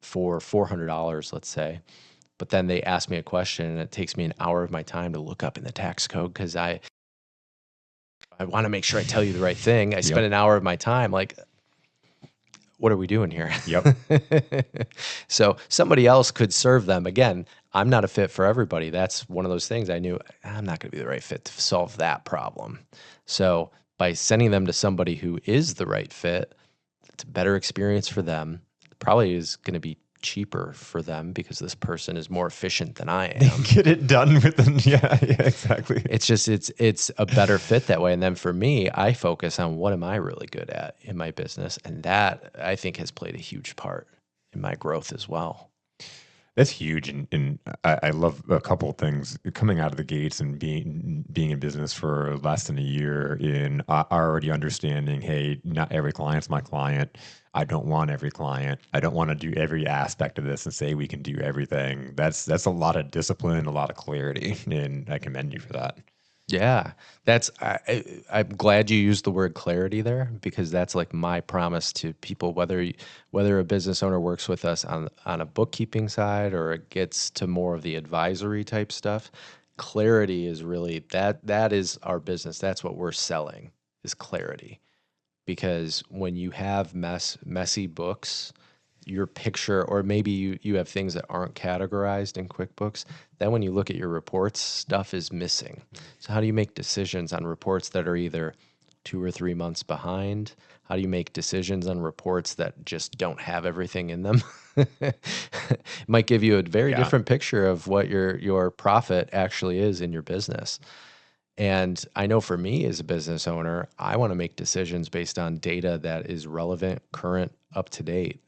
for $400, let's say, but then they ask me a question and it takes me an hour of my time to look up in the tax code because I want to make sure I tell you the right thing. I spend an hour of my time like, what are we doing here? Yep. So somebody else could serve them. Again, I'm not a fit for everybody. That's one of those things I knew I'm not going to be the right fit to solve that problem. So by sending them to somebody who is the right fit, it's a better experience for them. Probably is going to be cheaper for them because this person is more efficient than I am. Get it done with them. Yeah, exactly. It's just, it's a better fit that way. And then for me, I focus on what am I really good at in my business. And that I think has played a huge part in my growth as well. That's huge, and I love a couple of things coming out of the gates and being in business for less than a year. In already understanding, hey, not every client's my client. I don't want every client. I don't want to do every aspect of this and say we can do everything. That's a lot of discipline, a lot of clarity, and I commend you for that. Yeah, I'm glad you used the word clarity there because that's like my promise to people, whether a business owner works with us on a bookkeeping side or it gets to more of the advisory type stuff. Clarity is really that is our business. That's what we're selling is clarity. Because when you have messy books, your picture, or maybe you have things that aren't categorized in QuickBooks, then when you look at your reports, stuff is missing. So how do you make decisions on reports that are either 2 or 3 months behind? How do you make decisions on reports that just don't have everything in them? It might give you a very different picture of what your profit actually is in your business. And I know for me as a business owner, I want to make decisions based on data that is relevant, current, up to date.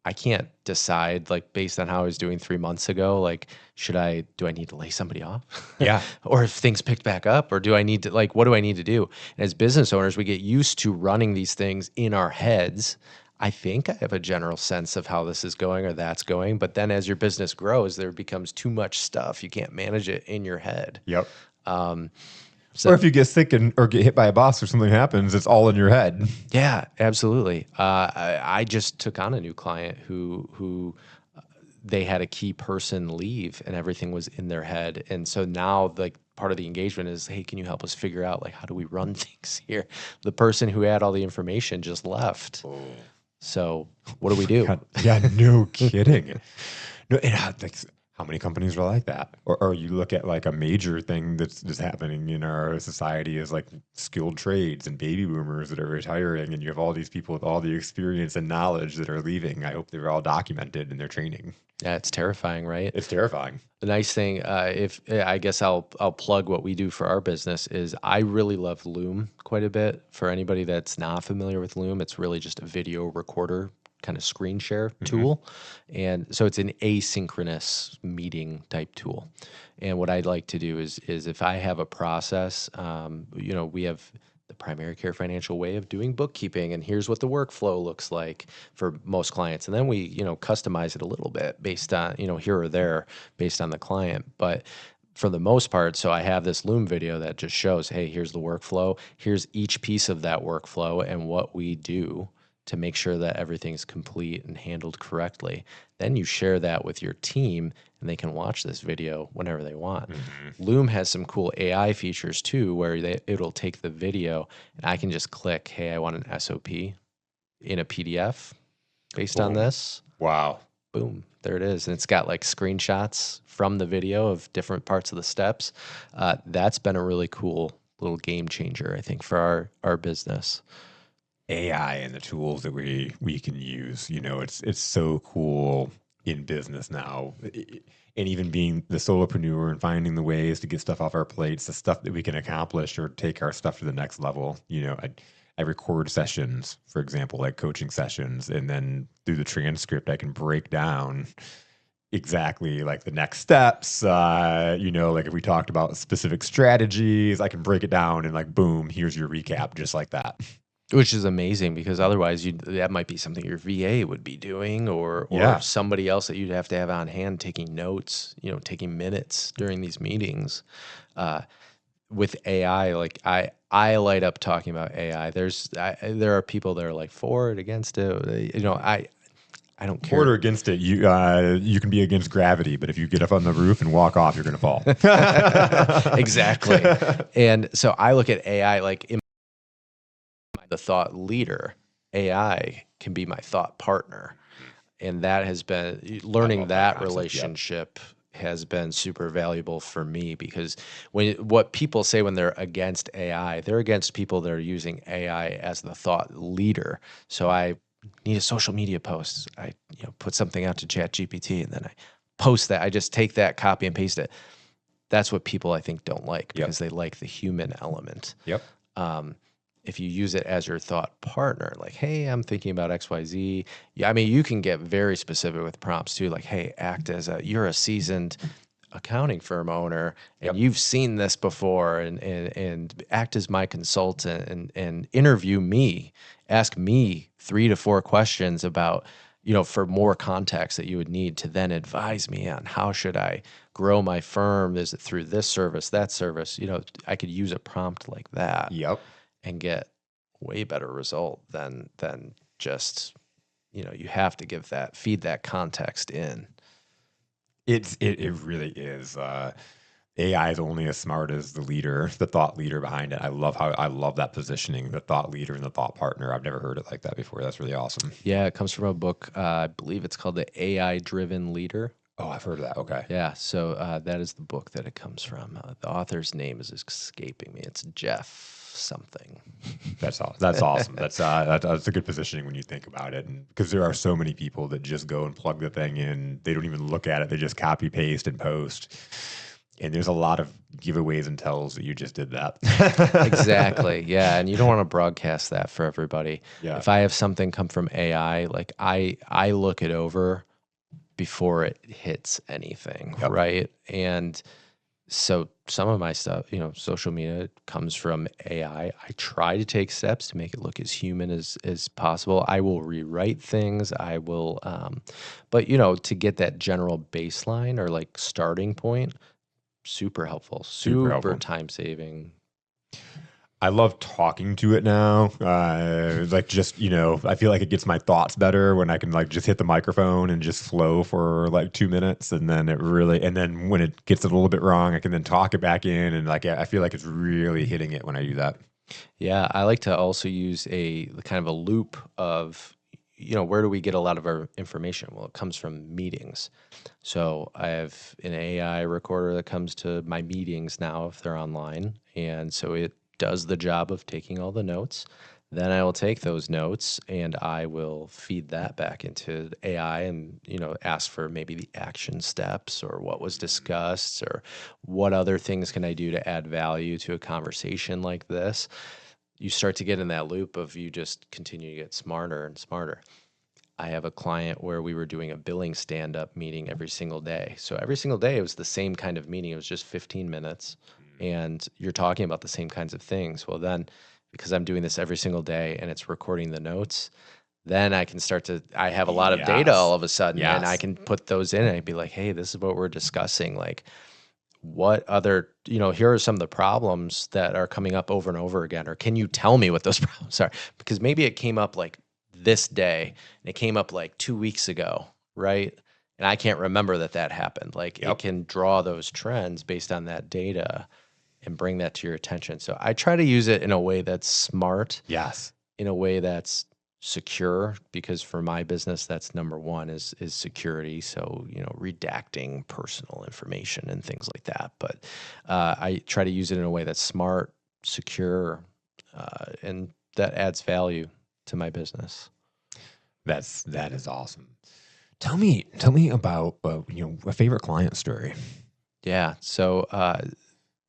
I can't decide like based on how I was doing 3 months ago, like, do I need to lay somebody off? Yeah. Or if things picked back up, or do I need to, like, what do I need to do? And as business owners, we get used to running these things in our heads. I think I have a general sense of how this is going or that's going. But then as your business grows, there becomes too much stuff. You can't manage it in your head. Yep. So, or if you get sick or get hit by a boss or something happens, it's all in your head. yeah, absolutely. I just took on a new client who they had a key person leave and everything was in their head. And so now like part of the engagement is, hey, can you help us figure out like how do we run things here? The person who had all the information just left. Oh, So what do we do? God, yeah, no kidding. No, like, how many companies are like that? Or you look at like a major thing that's just happening in our society is like skilled trades and baby boomers that are retiring, and you have all these people with all the experience and knowledge that are leaving. I hope they're all documented in their training. Yeah, it's terrifying, right? It's terrifying. The nice thing, if I guess I'll plug what we do for our business is I really love Loom quite a bit. For anybody that's not familiar with Loom, it's really just a video recorder kind of screen share tool, and so it's an asynchronous meeting type tool. And what I'd like to do is if I have a process, we have the primary care financial way of doing bookkeeping, and here's what the workflow looks like for most clients. And then we, customize it a little bit based on, here or there based on the client. But for the most part, so I have this Loom video that just shows, hey, here's the workflow. Here's each piece of that workflow and what we do to make sure that everything's complete and handled correctly. Then you share that with your team and they can watch this video whenever they want. Loom has some cool AI features too, where it'll take the video and I can just click, hey, I want an SOP in a PDF based on Boom. this. Wow. Boom, there it is. And it's got like screenshots from the video of different parts of the steps. That's been a really cool little game changer, I think, for our business. AI and the tools that we can use, it's so cool in business now. And even being the solopreneur and finding the ways to get stuff off our plates, the stuff that we can accomplish or take our stuff to the next level. I record sessions, for example, like coaching sessions, and then through the transcript, I can break down exactly like the next steps. Like if we talked about specific strategies, I can break it down and like, boom, here's your recap, just like that. Which is amazing because otherwise that might be something your VA would be doing or Yeah. somebody else that you'd have to have on hand taking notes, taking minutes during these meetings. With AI, like I light up talking about AI. There are people that are like for it, against it. I don't care. For or against it, you can be against gravity, but if you get up on the roof and walk off, you're going to fall. Exactly. And so I look at AI like the thought leader. AI can be my thought partner. And that has been learning that relationship has been super valuable for me because what people say when they're against AI, they're against people that are using AI as the thought leader. So I need a social media post. I put something out to ChatGPT and then I post that. I just take that, copy and paste it. That's what people I think don't like because they like the human element. Yep. If you use it as your thought partner, like, hey, I'm thinking about XYZ. Yeah, I mean, you can get very specific with prompts too, like, hey, you're a seasoned accounting firm owner and you've seen this before and act as my consultant and interview me, ask me 3 to 4 questions about, for more context that you would need to then advise me on how should I grow my firm? Is it through this service, that service? I could use a prompt like that. Yep. And get way better result than just, you have to feed that context in. It really is. AI is only as smart as the thought leader behind it. I love that positioning, the thought leader and the thought partner. I've never heard it like that before. That's really awesome. Yeah, it comes from a book. I believe it's called The AI Driven Leader. Oh, I've heard of that. Okay. Yeah, so that is the book that it comes from. The author's name is escaping me. It's Jeff something. That's awesome. That's a good positioning when you think about it, and because there are so many people that just go and plug the thing in, they don't even look at it. They just copy, paste, and post. And there's a lot of giveaways and tells that you just did that. Exactly. Yeah, and you don't want to broadcast that for everybody. Yeah. If I have something come from AI, like I look it over before it hits anything, right? And so some of my stuff, social media comes from AI. I try to take steps to make it look as human as possible. I will rewrite things. I will, but to get that general baseline or like starting point, super helpful, super time saving. I love talking to it now. Like just, I feel like it gets my thoughts better when I can like just hit the microphone and just flow for like 2 minutes. And then when it gets a little bit wrong, I can then talk it back in. And like, I feel like it's really hitting it when I do that. Yeah, I like to also use a kind of a loop of, where do we get a lot of our information? Well, it comes from meetings. So I have an AI recorder that comes to my meetings now if they're online. And so it does the job of taking all the notes. Then I will take those notes and I will feed that back into the AI and, ask for maybe the action steps or what was discussed or what other things can I do to add value to a conversation like this. You start to get in that loop of you just continue to get smarter and smarter. I have a client where we were doing a billing stand-up meeting every single day. So every single day it was the same kind of meeting. It was just 15 minutes and you're talking about the same kinds of things. Well, then because I'm doing this every single day and it's recording the notes, then I can I have a lot of data all of a sudden and I can put those in and I'd be like, hey, this is what we're discussing. Like what other, here are some of the problems that are coming up over and over again, or can you tell me what those problems are? Because maybe it came up like this day and it came up like 2 weeks ago, right? And I can't remember that happened. Like it can draw those trends based on that data and bring that to your attention. So I try to use it in a way that's smart. Yes. In a way that's secure, because for my business, that's number one is security. So, redacting personal information and things like that. But I try to use it in a way that's smart, secure, and that adds value to my business. That is awesome. Tell me about a favorite client story. Yeah. So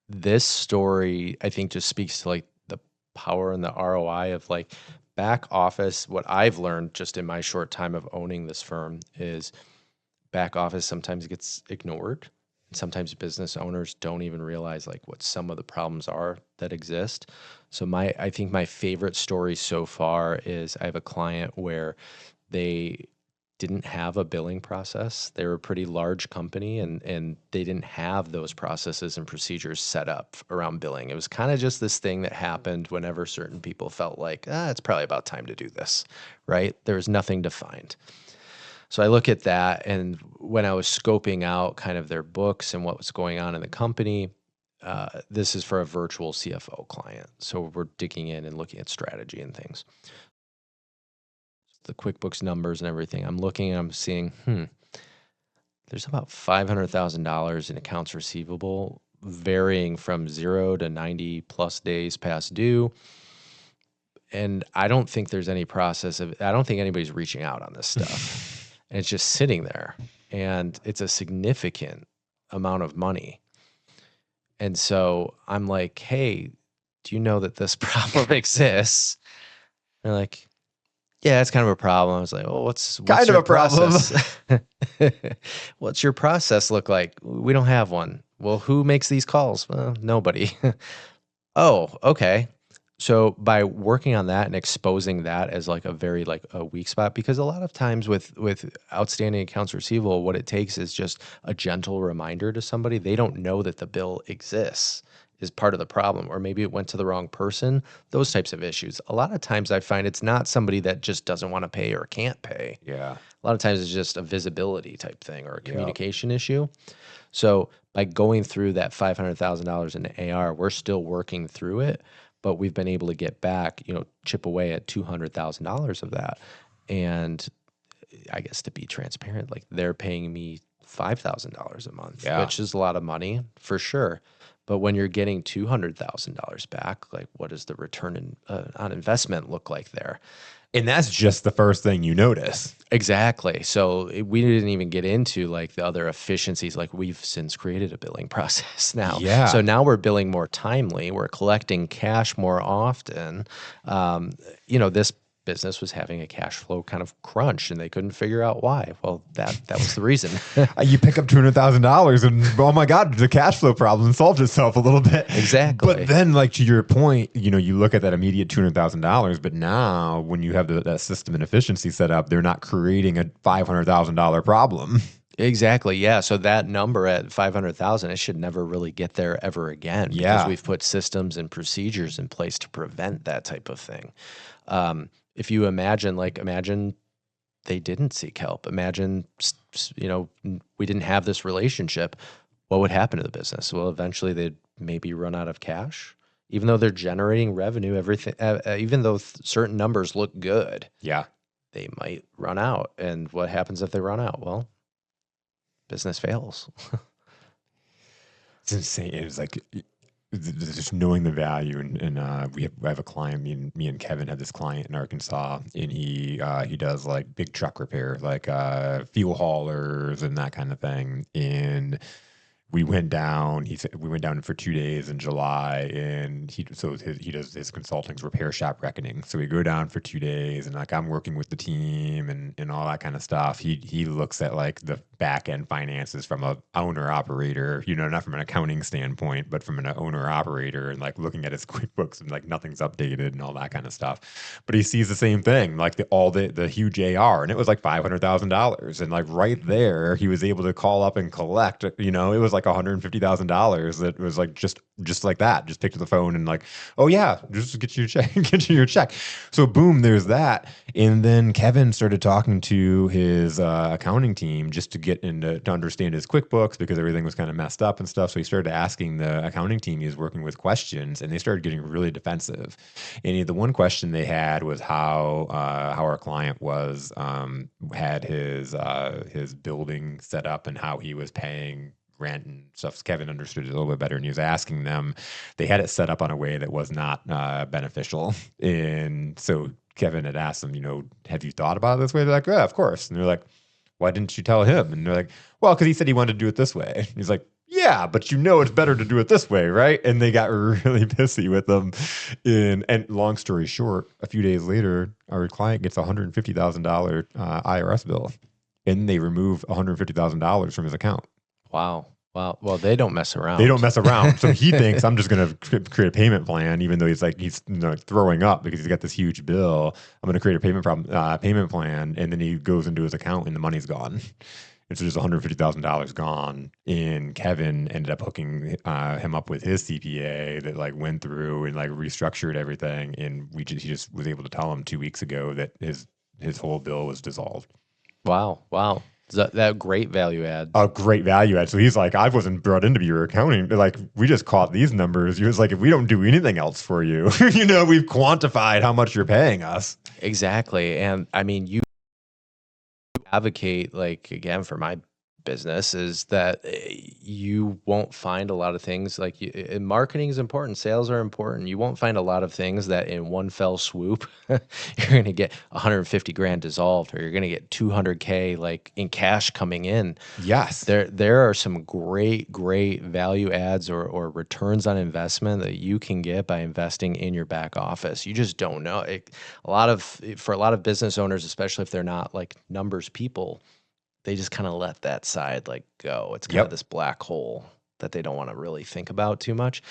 this story, I think, just speaks to like the power and the ROI of like back office. What I've learned just in my short time of owning this firm is back office sometimes gets ignored. Sometimes business owners don't even realize like what some of the problems are that exist. So I think my favorite story so far is I have a client where they didn't have a billing process. They were a pretty large company and they didn't have those processes and procedures set up around billing. It was kind of just this thing that happened whenever certain people felt like, it's probably about time to do this, right? There was nothing defined. So I look at that, and when I was scoping out kind of their books and what was going on in the company, this is for a virtual CFO client. So we're digging in and looking at strategy and things. The QuickBooks numbers and everything. I'm looking and I'm seeing, there's about $500,000 in accounts receivable, varying from 0 to 90 plus days past due. And I don't think there's any process I don't think anybody's reaching out on this stuff. And it's just sitting there. And it's a significant amount of money. And so I'm like, hey, do you know that this problem exists? And they're like, yeah, it's kind of a problem. I was like, well, what's Kind of your a problem. process? What's your process look like? We don't have one. Well, who makes these calls? Well, nobody. Oh, okay. So by working on that and exposing that as like a very like a weak spot, because a lot of times with outstanding accounts receivable, what it takes is just a gentle reminder to somebody. They don't know that the bill exists is part of the problem, or maybe it went to the wrong person, those types of issues. A lot of times I find it's not somebody that just doesn't want to pay or can't pay. Yeah. A lot of times it's just a visibility type thing or a communication issue. So by going through that $500,000 in AR, we're still working through it, but we've been able to get back, chip away at $200,000 of that. And I guess to be transparent, like they're paying me $5,000 a month, which is a lot of money for sure. But when you're getting $200,000 back, like what does the return on investment look like there? And that's just the first thing you notice. Exactly. So we didn't even get into like the other efficiencies. Like we've since created a billing process now. Yeah. So now we're billing more timely. We're collecting cash more often. This business was having a cash flow kind of crunch and they couldn't figure out why. Well, that was the reason. You pick up $200,000 and oh my God, the cash flow problem solved itself a little bit. Exactly. But then like to your point, you look at that immediate $200,000, but now when you have that system and efficiency set up, they're not creating a $500,000 problem. Exactly. Yeah. So that number at 500,000, it should never really get there ever again because Yeah. we've put systems and procedures in place to prevent that type of thing. If you imagine, imagine they didn't seek help. Imagine, we didn't have this relationship. What would happen to the business? Well, eventually they'd maybe run out of cash, even though they're generating revenue. Everything, even though certain numbers look good, Yeah. they might run out. And what happens if they run out? Well, business fails. It's insane. It was like just knowing the value, and I have a client. Me and Kevin have this client in Arkansas, and he does like big truck repair, like fuel haulers and that kind of thing. And we went down. He said we went down for 2 days in July, and he does his consulting's repair shop reckoning. So we go down for 2 days, and like I'm working with the team and all that kind of stuff. He looks at like the back end finances from a owner operator, not from an accounting standpoint, but from an owner operator, and like looking at his QuickBooks and like nothing's updated and all that kind of stuff. But he sees the same thing, like the huge AR, and it was like $500,000, and like right there, he was able to call up and collect. It was like $150,000 that was like just like that, just picked up the phone and like, oh yeah, just get you your check, get you your check. So boom, there's that. And then Kevin started talking to his accounting team just to get into to understand his QuickBooks because everything was kind of messed up and stuff. So he started asking the accounting team he was working with questions, and they started getting really defensive. And the one question they had was how our client had his building set up and how he was paying rent and stuff. Kevin understood it a little bit better, and he was asking them. They had it set up on a way that was not beneficial, and so Kevin had asked them, have you thought about it this way? They're like, yeah, of course. And they're like, why didn't you tell him? And they're like, well, because he said he wanted to do it this way. And he's like, yeah, but it's better to do it this way, right? And they got really pissy with them. And long story short, a few days later, our client gets a $150,000 IRS bill, and they remove $150,000 from his account. Wow. Wow. Well, they don't mess around. They don't mess around. So he thinks I'm just going to create a payment plan, even though he's throwing up because he's got this huge bill. I'm going to create a payment plan, and then he goes into his account and the money's gone. And so there's $150,000 gone. And Kevin ended up hooking him up with his CPA that like went through and like restructured everything. And he just was able to tell him 2 weeks ago that his whole bill was dissolved. Wow. Wow. That great value add. A great value add. So he's like, I wasn't brought in to be your accounting. Like, we just caught these numbers. He was like, if we don't do anything else for you, we've quantified how much you're paying us. Exactly. And I mean, you advocate, like, again, for my business is that you won't find a lot of things like marketing is important. Sales are important. You won't find a lot of things that in one fell swoop, you're going to get 150 grand dissolved, or you're going to get 200K like in cash coming in. Yes. There are some great value adds or returns on investment that you can get by investing in your back office. You just don't know. For a lot of business owners, especially if they're not like numbers people, they just kind of let that side like go. It's kind of this black hole that they don't want to really think about too much.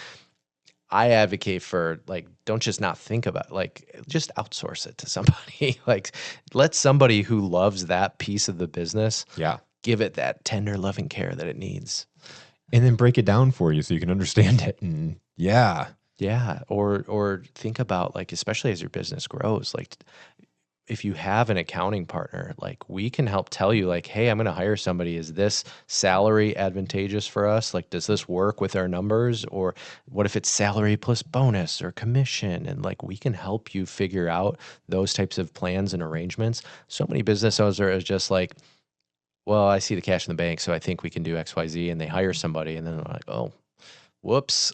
I advocate for like, don't just not think about it, like just outsource it to somebody. Like let somebody who loves that piece of the business, give it that tender loving care that it needs. And then break it down for you so you can understand it. And yeah. Or think about like, especially as your business grows, like if you have an accounting partner, like we can help tell you like, hey, I'm going to hire somebody. Is this salary advantageous for us? Like, does this work with our numbers? Or what if it's salary plus bonus or commission? And like, we can help you figure out those types of plans and arrangements. So many business owners are just like, well, I see the cash in the bank, so I think we can do X, Y, Z. And they hire somebody and then they're like, oh, whoops.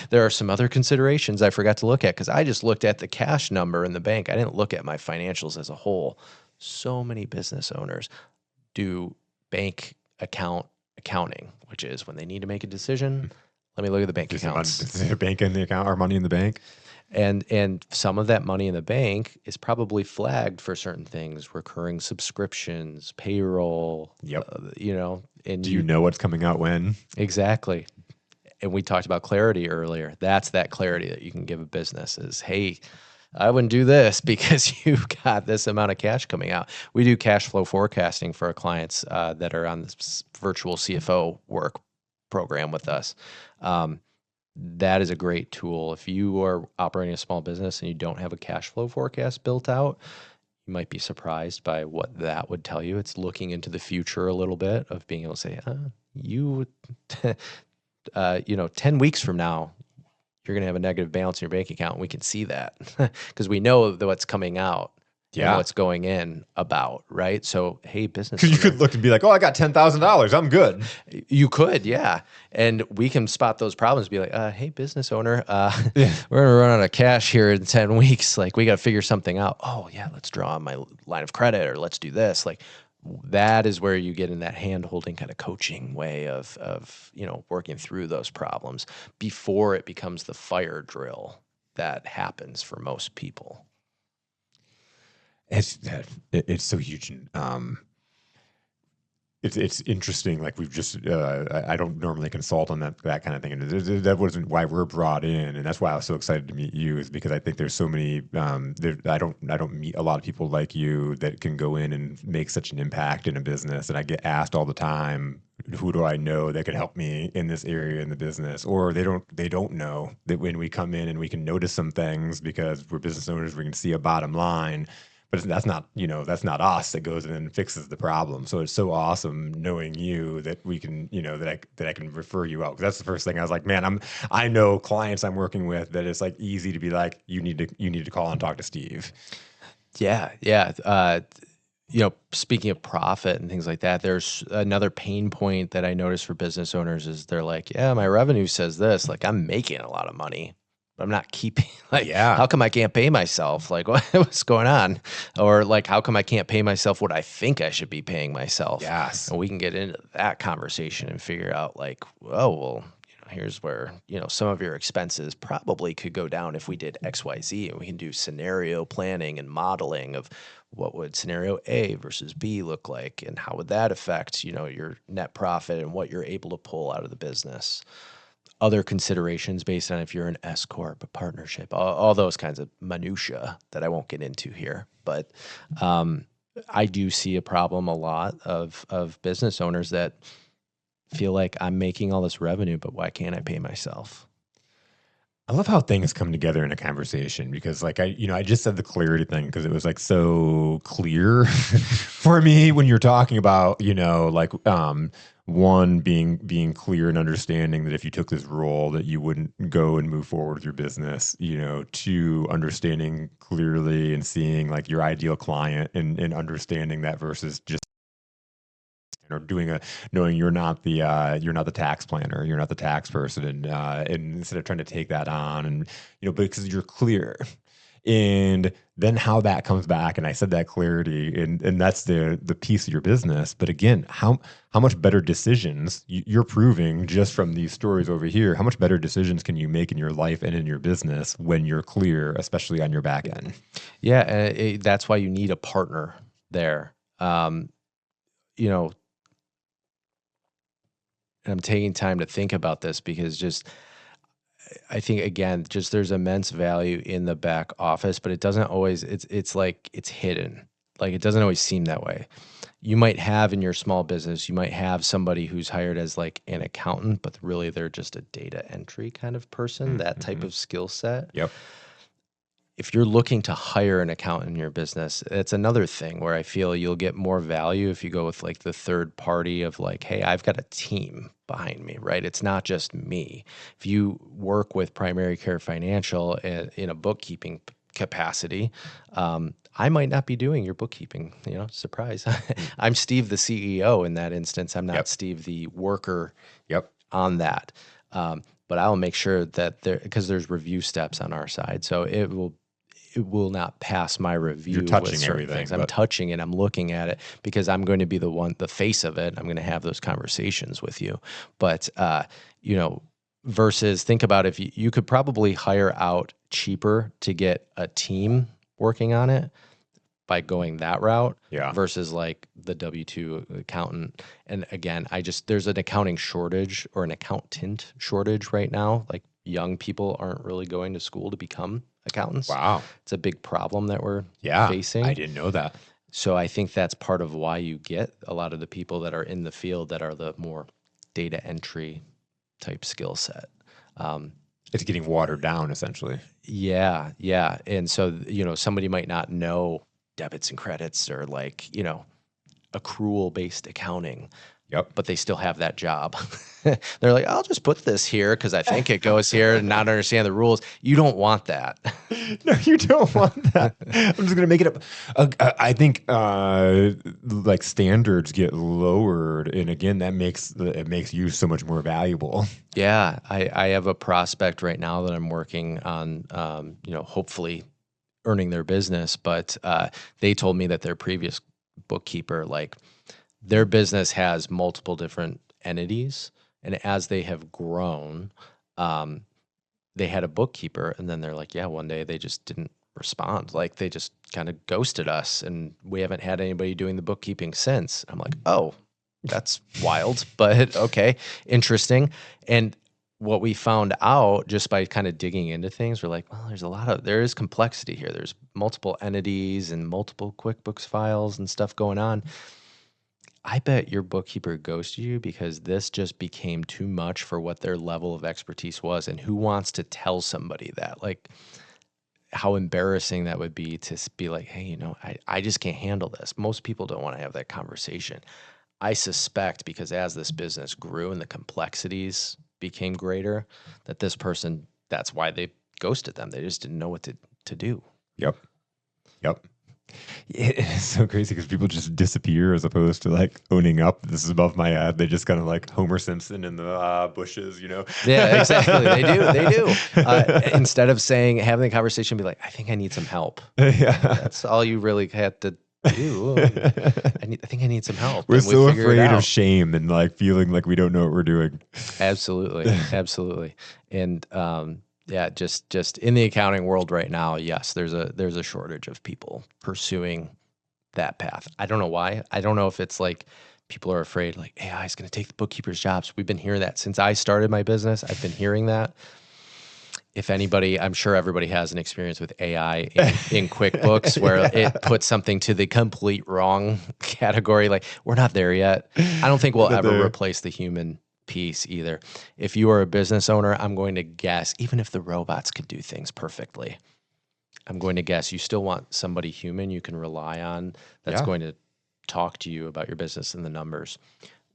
There are some other considerations I forgot to look at because I just looked at the cash number in the bank. I didn't look at my financials as a whole. So many business owners do bank accounting, which is when they need to make a decision. Let me look at the bank accounts. Is there bank in the account or money in the bank? And some of that money in the bank is probably flagged for certain things, recurring subscriptions, payroll. And do you know what's coming out when? Exactly. And we talked about clarity earlier. That's that clarity that you can give a business is, hey, I wouldn't do this because you've got this amount of cash coming out. We do cash flow forecasting for our clients that are on this virtual CFO work program with us. Um, that is a great tool. If you are operating a small business and you don't have a cash flow forecast built out, you might be surprised by what that would tell you. It's looking into the future a little bit of being able to say, you, 10 weeks from now, you're going to have a negative balance in your bank account. And we can see that because we know what's coming out and Yeah. what's going in about, right? So, hey, business Because you owner, could look and be like, oh, I got $10,000. I'm good. you could, yeah. And we can spot those problems, be like, hey, business owner, Yeah. we're going to run out of cash here in 10 weeks. Like, we got to figure something out. Oh, yeah, let's draw on my line of credit or let's do this. Like, that is where you get in that hand-holding kind of coaching way of working through those problems before it becomes the fire drill that happens for most people. It's so huge. It's interesting. Like we've just I don't normally consult on that kind of thing, and that wasn't why we're brought in, and that's why I was so excited to meet you. Is because I think there's so many. I don't meet a lot of people like you that can go in and make such an impact in a business, and I get asked all the time, who do I know that can help me in this area in the business? Or they don't know that when we come in and we can notice some things because we're business owners, we can see a bottom line. But that's not, that's not us that goes in and fixes the problem. So it's so awesome knowing you that we can, that I can refer you out. Because that's the first thing I was like, man, I know clients I'm working with that it's like easy to be like, you need to call and talk to Steve. Yeah, yeah. Speaking of profit and things like that, there's another pain point that I notice for business owners is they're like, yeah, my revenue says this, like I'm making a lot of money, but I'm not keeping, like, Yeah. how come I can't pay myself? Like, what's going on? Or like, how come I can't pay myself what I think I should be paying myself? Yes. And we can get into that conversation and figure out like, oh, well, here's where, some of your expenses probably could go down if we did XYZ, and we can do scenario planning and modeling of what would scenario A versus B look like, and how would that affect, your net profit and what you're able to pull out of the business. Other considerations based on if you're an S corp, a partnership, all those kinds of minutia that I won't get into here. But I do see a problem a lot of business owners that feel like I'm making all this revenue, but why can't I pay myself? I love how things come together in a conversation because like I just said the clarity thing because it was like so clear for me when you're talking about, like one being clear and understanding that if you took this role that you wouldn't go and move forward with your business, two understanding clearly and seeing like your ideal client and understanding that versus just knowing you're not the tax planner, you're not the tax person, and instead of trying to take that on, and because you're clear, and then how that comes back, and I said that clarity, and that's the piece of your business. But again, how much better decisions you're proving just from these stories over here? How much better decisions can you make in your life and in your business when you're clear, especially on your back end? Yeah, that's why you need a partner there. You know, and I'm taking time to think about this because I think again, just there's immense value in the back office, but it doesn't always, it's like it's hidden. Like it doesn't always seem that way. You might have in your small business, you might have somebody who's hired as like an accountant, but really they're just a data entry kind of person, that type Mm-hmm. of skill set. Yep. If you're looking to hire an accountant in your business, it's another thing where I feel you'll get more value if you go with like the third party of like, hey, I've got a team behind me, right? It's not just me. If you work with Primary Care Financial in a bookkeeping capacity, I might not be doing your bookkeeping, surprise. I'm Steve, the CEO in that instance. I'm not Yep. Steve, the worker Yep. on that. But I'll make sure that because there's review steps on our side. So it will not pass my review You're with touching certain everything, things. I'm but touching it. I'm looking at it because I'm going to be the face of it. I'm going to have those conversations with you. But, versus think about if you could probably hire out cheaper to get a team working on it by going that route yeah. versus like the W-2 accountant. And again, there's an accounting shortage or an accountant shortage right now. Like young people aren't really going to school to become accountants. Wow. It's a big problem that we're Yeah. I facing. didn't know that. So I think that's part of why you get a lot of the people that are in the field that are the more data entry type skill set. Um, It's getting watered down essentially. yeah, yeah. And so, somebody might not know debits and credits or like, accrual based accounting, Yep. but they still have that job. They're like, I'll just put this here because I think it goes here and not understand the rules. You don't want that. No, you don't want that. I'm just gonna make it up. I think like standards get lowered, and again, it makes you so much more valuable. Yeah, I have a prospect right now that I'm working on, hopefully earning their business, but they told me that their previous bookkeeper, like their business has multiple different entities, and as they have grown, um, they had a bookkeeper, and then they're like, yeah, one day they just didn't respond. Like they just kind of ghosted us, and we haven't had anybody doing the bookkeeping since. I'm like, oh, that's wild, but okay, interesting. And what we found out just by kind of digging into things, we're like, well, there is complexity here. There's multiple entities and multiple QuickBooks files and stuff going on. I bet your bookkeeper ghosted you because this just became too much for what their level of expertise was. And who wants to tell somebody that? Like, how embarrassing that would be to be like, hey, I just can't handle this. Most people don't want to have that conversation. I suspect because as this business grew and the complexities became greater, that this person, that's why they ghosted them. They just didn't know what to do. Yep. Yep. It's so crazy because people just disappear as opposed to like owning up. This is above my head. They just kind of like Homer Simpson in the bushes, you know? Yeah, exactly. They do. They do. Instead of having the conversation, be like, I think I need some help. Yeah. That's all you really had to do. I think I need some help. We're and so we figure it afraid of out. shame and like feeling like we don't know what we're doing. Absolutely. Absolutely. And yeah, just in the accounting world right now, yes, there's a shortage of people pursuing that path. I don't know why. I don't know if it's like people are afraid like AI is going to take the bookkeepers' jobs. We've been hearing that since I started my business. I've been hearing that. If anybody, I'm sure everybody has an experience with AI in QuickBooks where it puts something to the complete wrong category. Like we're not there yet. I don't think we'll ever replace the human piece either. If you are a business owner, I'm going to guess, even if the robots could do things perfectly, I'm going to guess you still want somebody human you can rely on that's Yeah. going to talk to you about your business and the numbers.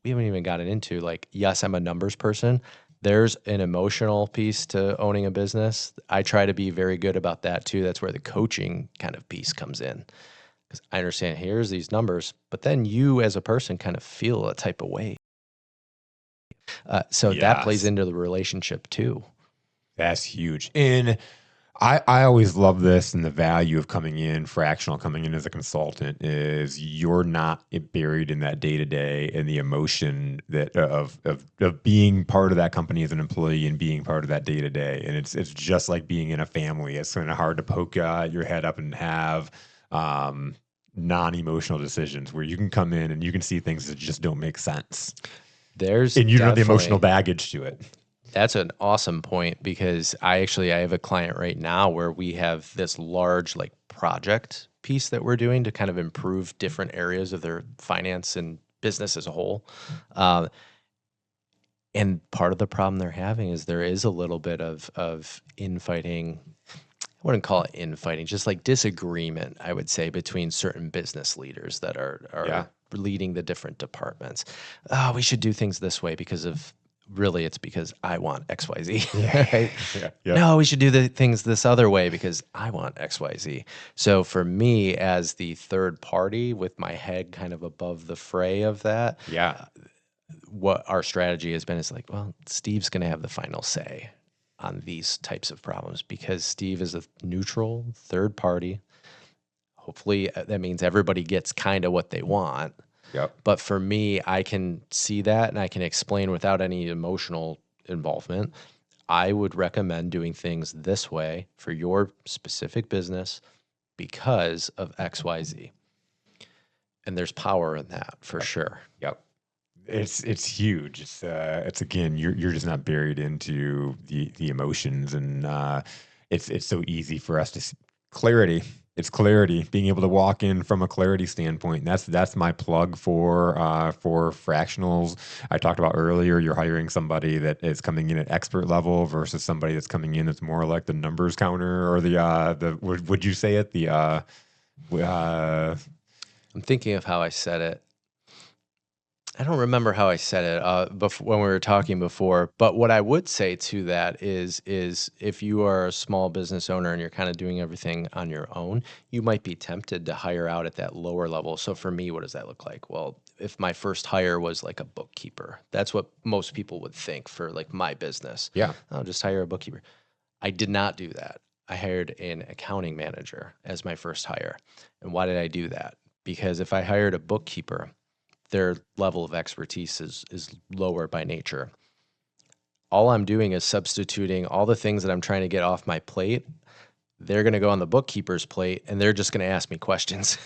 We haven't even gotten into like, yes, I'm a numbers person. There's an emotional piece to owning a business. I try to be very good about that too. That's where the coaching kind of piece comes in. Because I understand here's these numbers, but then you as a person kind of feel a type of way. So that plays Yes. into the relationship too. That's huge. And I always love this, and the value of coming in as a consultant is you're not buried in that day to day and the emotion that of being part of that company as an employee and being part of that day to day. And it's just like being in a family. It's kind of hard to poke your head up and have non-emotional decisions where you can come in and you can see things that just don't make sense. And you don't have the emotional baggage to it. That's an awesome point because I have a client right now where we have this large like project piece that we're doing to kind of improve different areas of their finance and business as a whole. And part of the problem they're having is there is a little bit of infighting. I wouldn't call it infighting, just like disagreement, I would say, between certain business leaders that are leading the different departments. Oh, we should do things this way because of really it's because I want XYZ. Right? Yeah. No, we should do the things this other way because I want XYZ. So for me as the third party with my head kind of above the fray of that, what our strategy has been is like, well, Steve's going to have the final say on these types of problems because Steve is a neutral third party. Hopefully that means everybody gets kind of what they want. Yep. But for me, I can see that and I can explain without any emotional involvement. I would recommend doing things this way for your specific business because of XYZ. And there's power in that for sure. Yep. It's huge. It's again, you're just not buried into the emotions and it's so easy for us to clarity. It's clarity, being able to walk in from a clarity standpoint. And that's my plug for fractionals. I talked about earlier. You're hiring somebody that is coming in at expert level versus somebody that's coming in that's more like the numbers counter or the would you say it I'm thinking of how I said it. I don't remember how I said it when we were talking before, but what I would say to that is if you are a small business owner and you're kind of doing everything on your own, you might be tempted to hire out at that lower level. So for me, what does that look like? Well, if my first hire was like a bookkeeper, that's what most people would think for like my business. yeah. I'll just hire a bookkeeper. I did not do that. I hired an accounting manager as my first hire. And why did I do that? Because if I hired a bookkeeper, their level of expertise is lower by nature. All I'm doing is substituting all the things that I'm trying to get off my plate. They're going to go on the bookkeeper's plate, and they're just going to ask me questions.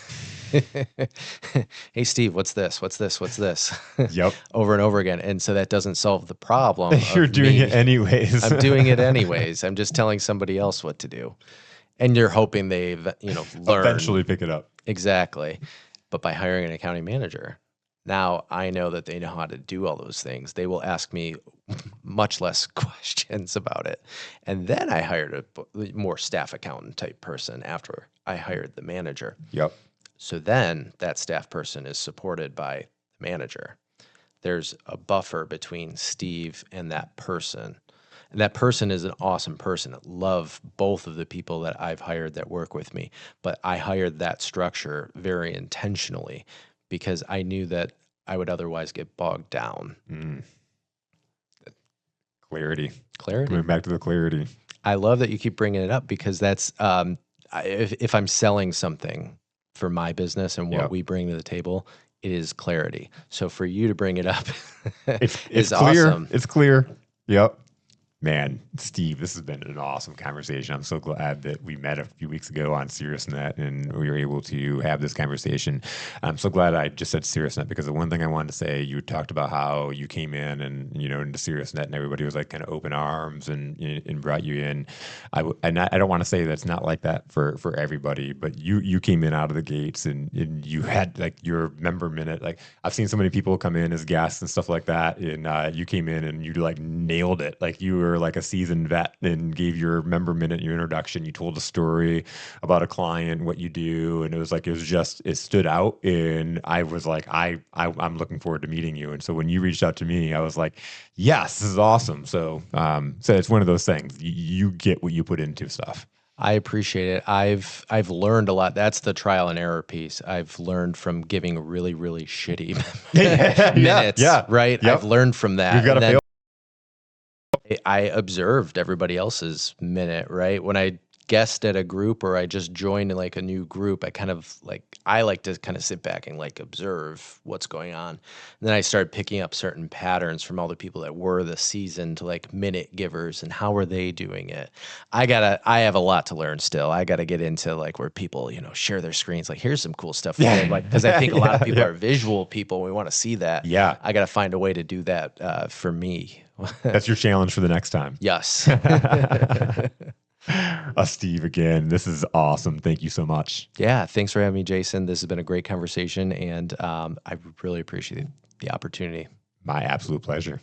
Hey, Steve, what's this? What's this? What's this? Yep. Over and over again. And so that doesn't solve the problem. You're doing it anyways. I'm doing it anyways. I'm just telling somebody else what to do. And you're hoping they've, learn. Eventually pick it up. Exactly. But by hiring an accounting manager, now I know that they know how to do all those things. They will ask me much less questions about it. And then I hired a more staff accountant type person after I hired the manager. Yep. So then that staff person is supported by the manager. There's a buffer between Steve and that person. And that person is an awesome person. I love both of the people that I've hired that work with me. But I hired that structure very intentionally because I knew that I would otherwise get bogged down. Clarity. Clarity. Going back to the clarity. I love that you keep bringing it up because that's if I'm selling something for my business and what we bring to the table, it is clarity. So for you to bring it up it's clear. Awesome. It's clear. Yep. Man, Steve, this has been an awesome conversation. I'm so glad that we met a few weeks ago on SiriusNet and we were able to have this conversation. I'm so glad I just said SiriusNet because the one thing I wanted to say, you talked about how you came in and, into SiriusNet and everybody was like kind of open arms and brought you in. I don't want to say that's not like that for everybody, but you came in out of the gates and you had like your member minute. Like I've seen so many people come in as guests and stuff like that. And you came in and you like nailed it. Like you were like a seasoned vet and gave your member minute, your introduction. You told a story about a client, what you do, and it stood out. And I was like, I'm looking forward to meeting you. And so when you reached out to me, I was like, yes, this is awesome. So it's one of those things. You get what you put into stuff. I appreciate it. I've learned a lot. That's the trial and error piece. I've learned from giving really, really shitty minutes. Yeah. Right. Yep. I've learned from that. You've got to fail. I observed everybody else's minute, right? When I guest at a group or I just joined like a new group, I like to kind of sit back and like observe what's going on. And then I started picking up certain patterns from all the people that were the seasoned like minute givers and how are they doing it. I have a lot to learn still. I got to get into like where people, share their screens. Like here's some cool stuff. Like, cause I think a lot of people are visual people. We want to see that. Yeah. I got to find a way to do that for me. That's your challenge for the next time. Yes. Steve, again, this is awesome. Thank you so much. Yeah, thanks for having me, Jason. This has been a great conversation, and I really appreciate the opportunity. My absolute pleasure.